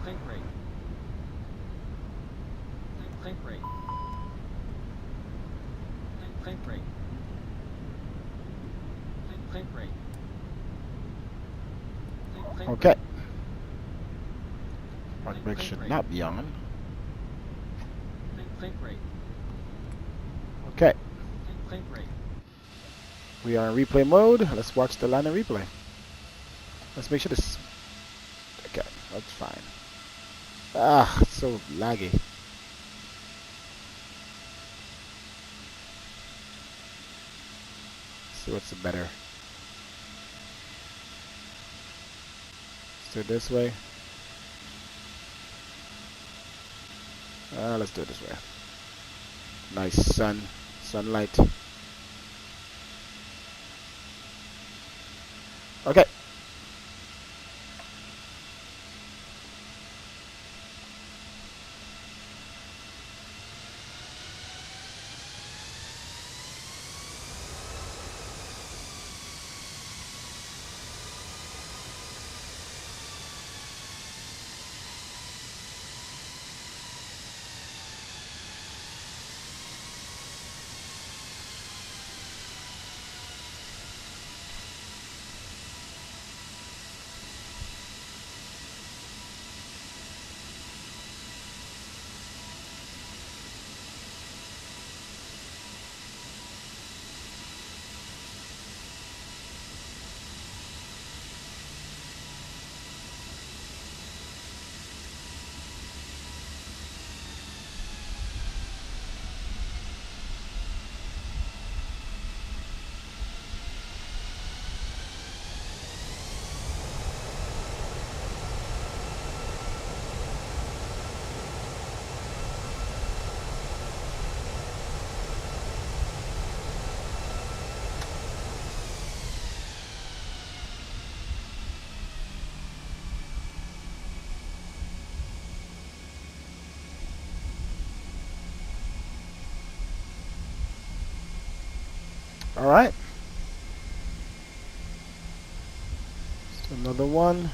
Crank rate. Crank rate. Crank rate. Crank rate.
Okay. Park brake should not be on.
Crank rate.
Okay.
Crank rate.
We are in replay mode. Let's watch the landing replay. Let's make sure this. Okay, that's fine. Ah, it's so laggy. Let's see what's the better. Let's do it this way. Let's do it this way. Nice sunlight. Okay. All right. Another one.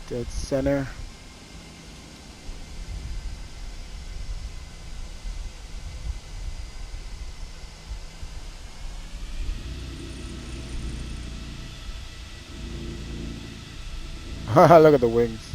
Dead center. Look at the wings.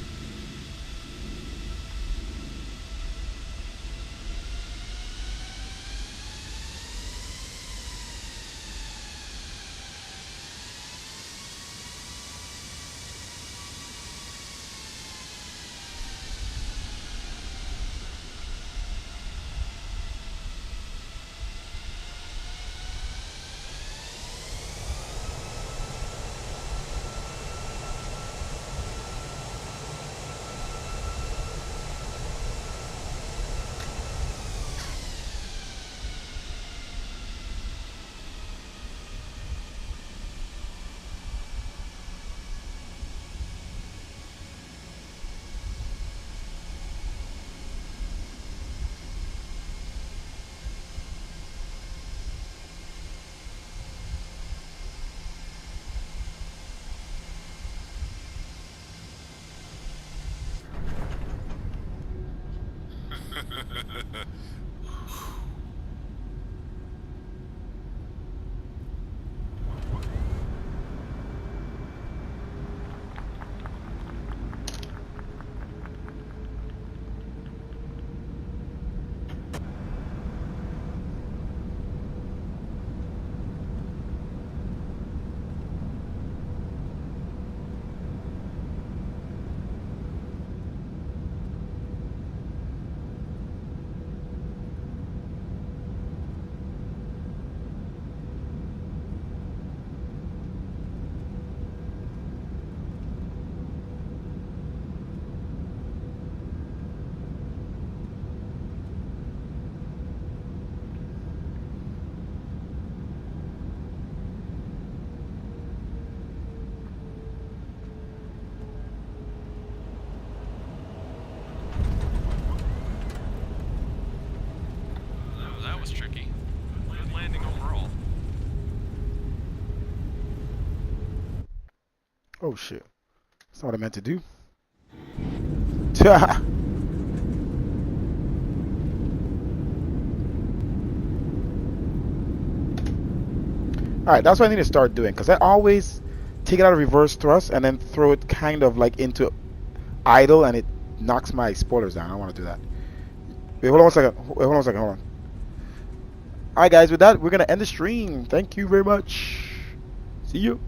That was tricky. Good landing overall.
Oh shit. That's not what I meant to do. Alright, that's what I need to start doing, because I always take it out of reverse thrust and then throw it kind of like into idle and it knocks my spoilers down. I don't want to do that. Wait, hold on one second. Wait, hold on one second. Hold on. Alright guys, with that, we're going to end the stream. Thank you very much. See you.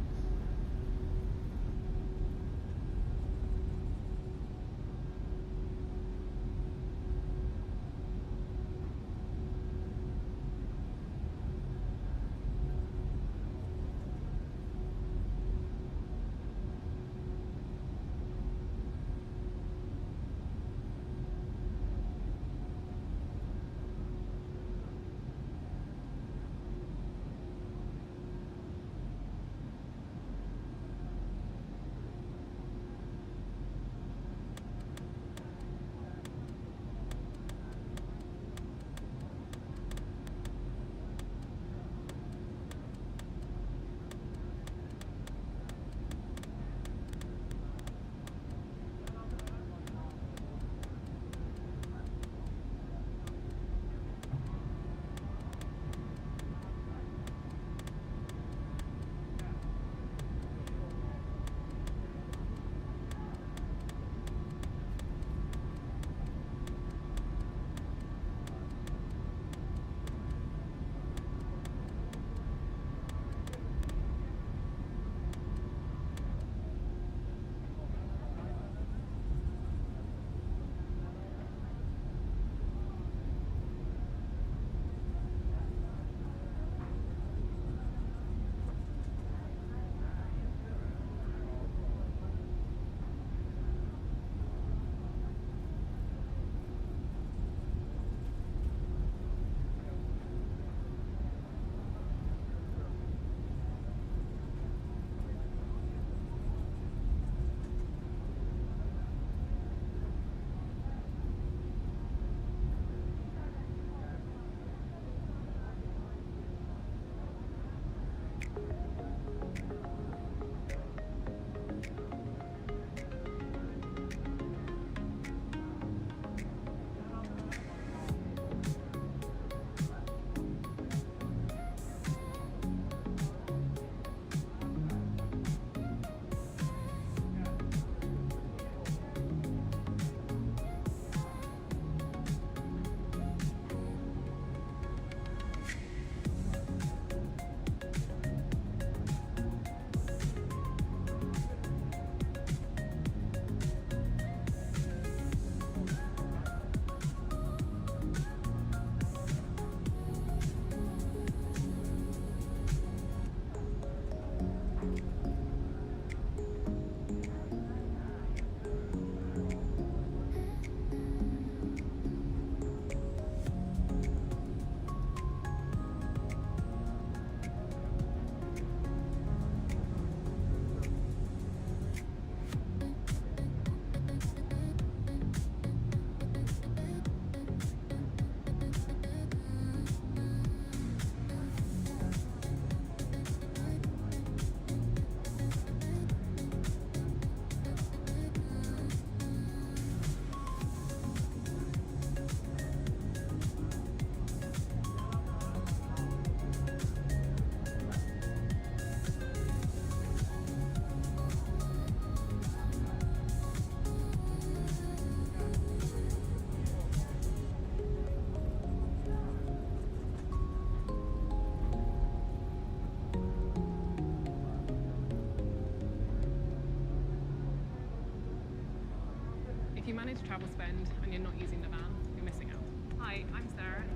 If you manage travel spend and you're not using the van, you're missing out. Hi, I'm Sarah.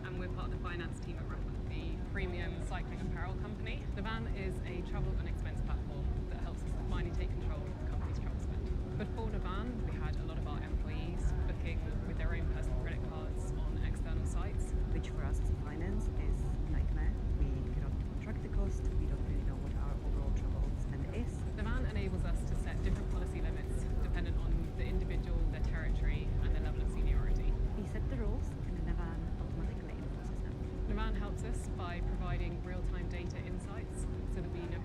And we're part of the finance team at Rumble, the premium cycling apparel company. The van is a travel and expense platform that helps us finally take control of the company's travel spend. Before the van, we had a lot of our employees booking with their own personal credit cards on external sites.
Which for us as a finance is a nightmare. We cannot track the cost, we don't really know what our overall travel spend is.
The van enables us to set different policy limits dependent on the individual, their territory, and their level of seniority.
We set the rules, and then the van automatically enforces them.
The van helps us by providing real-time data insights so that we know.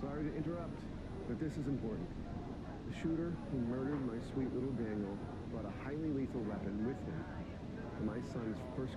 Sorry to interrupt, but this is important. The shooter who murdered my sweet little Daniel brought a highly lethal weapon with him to my son's first...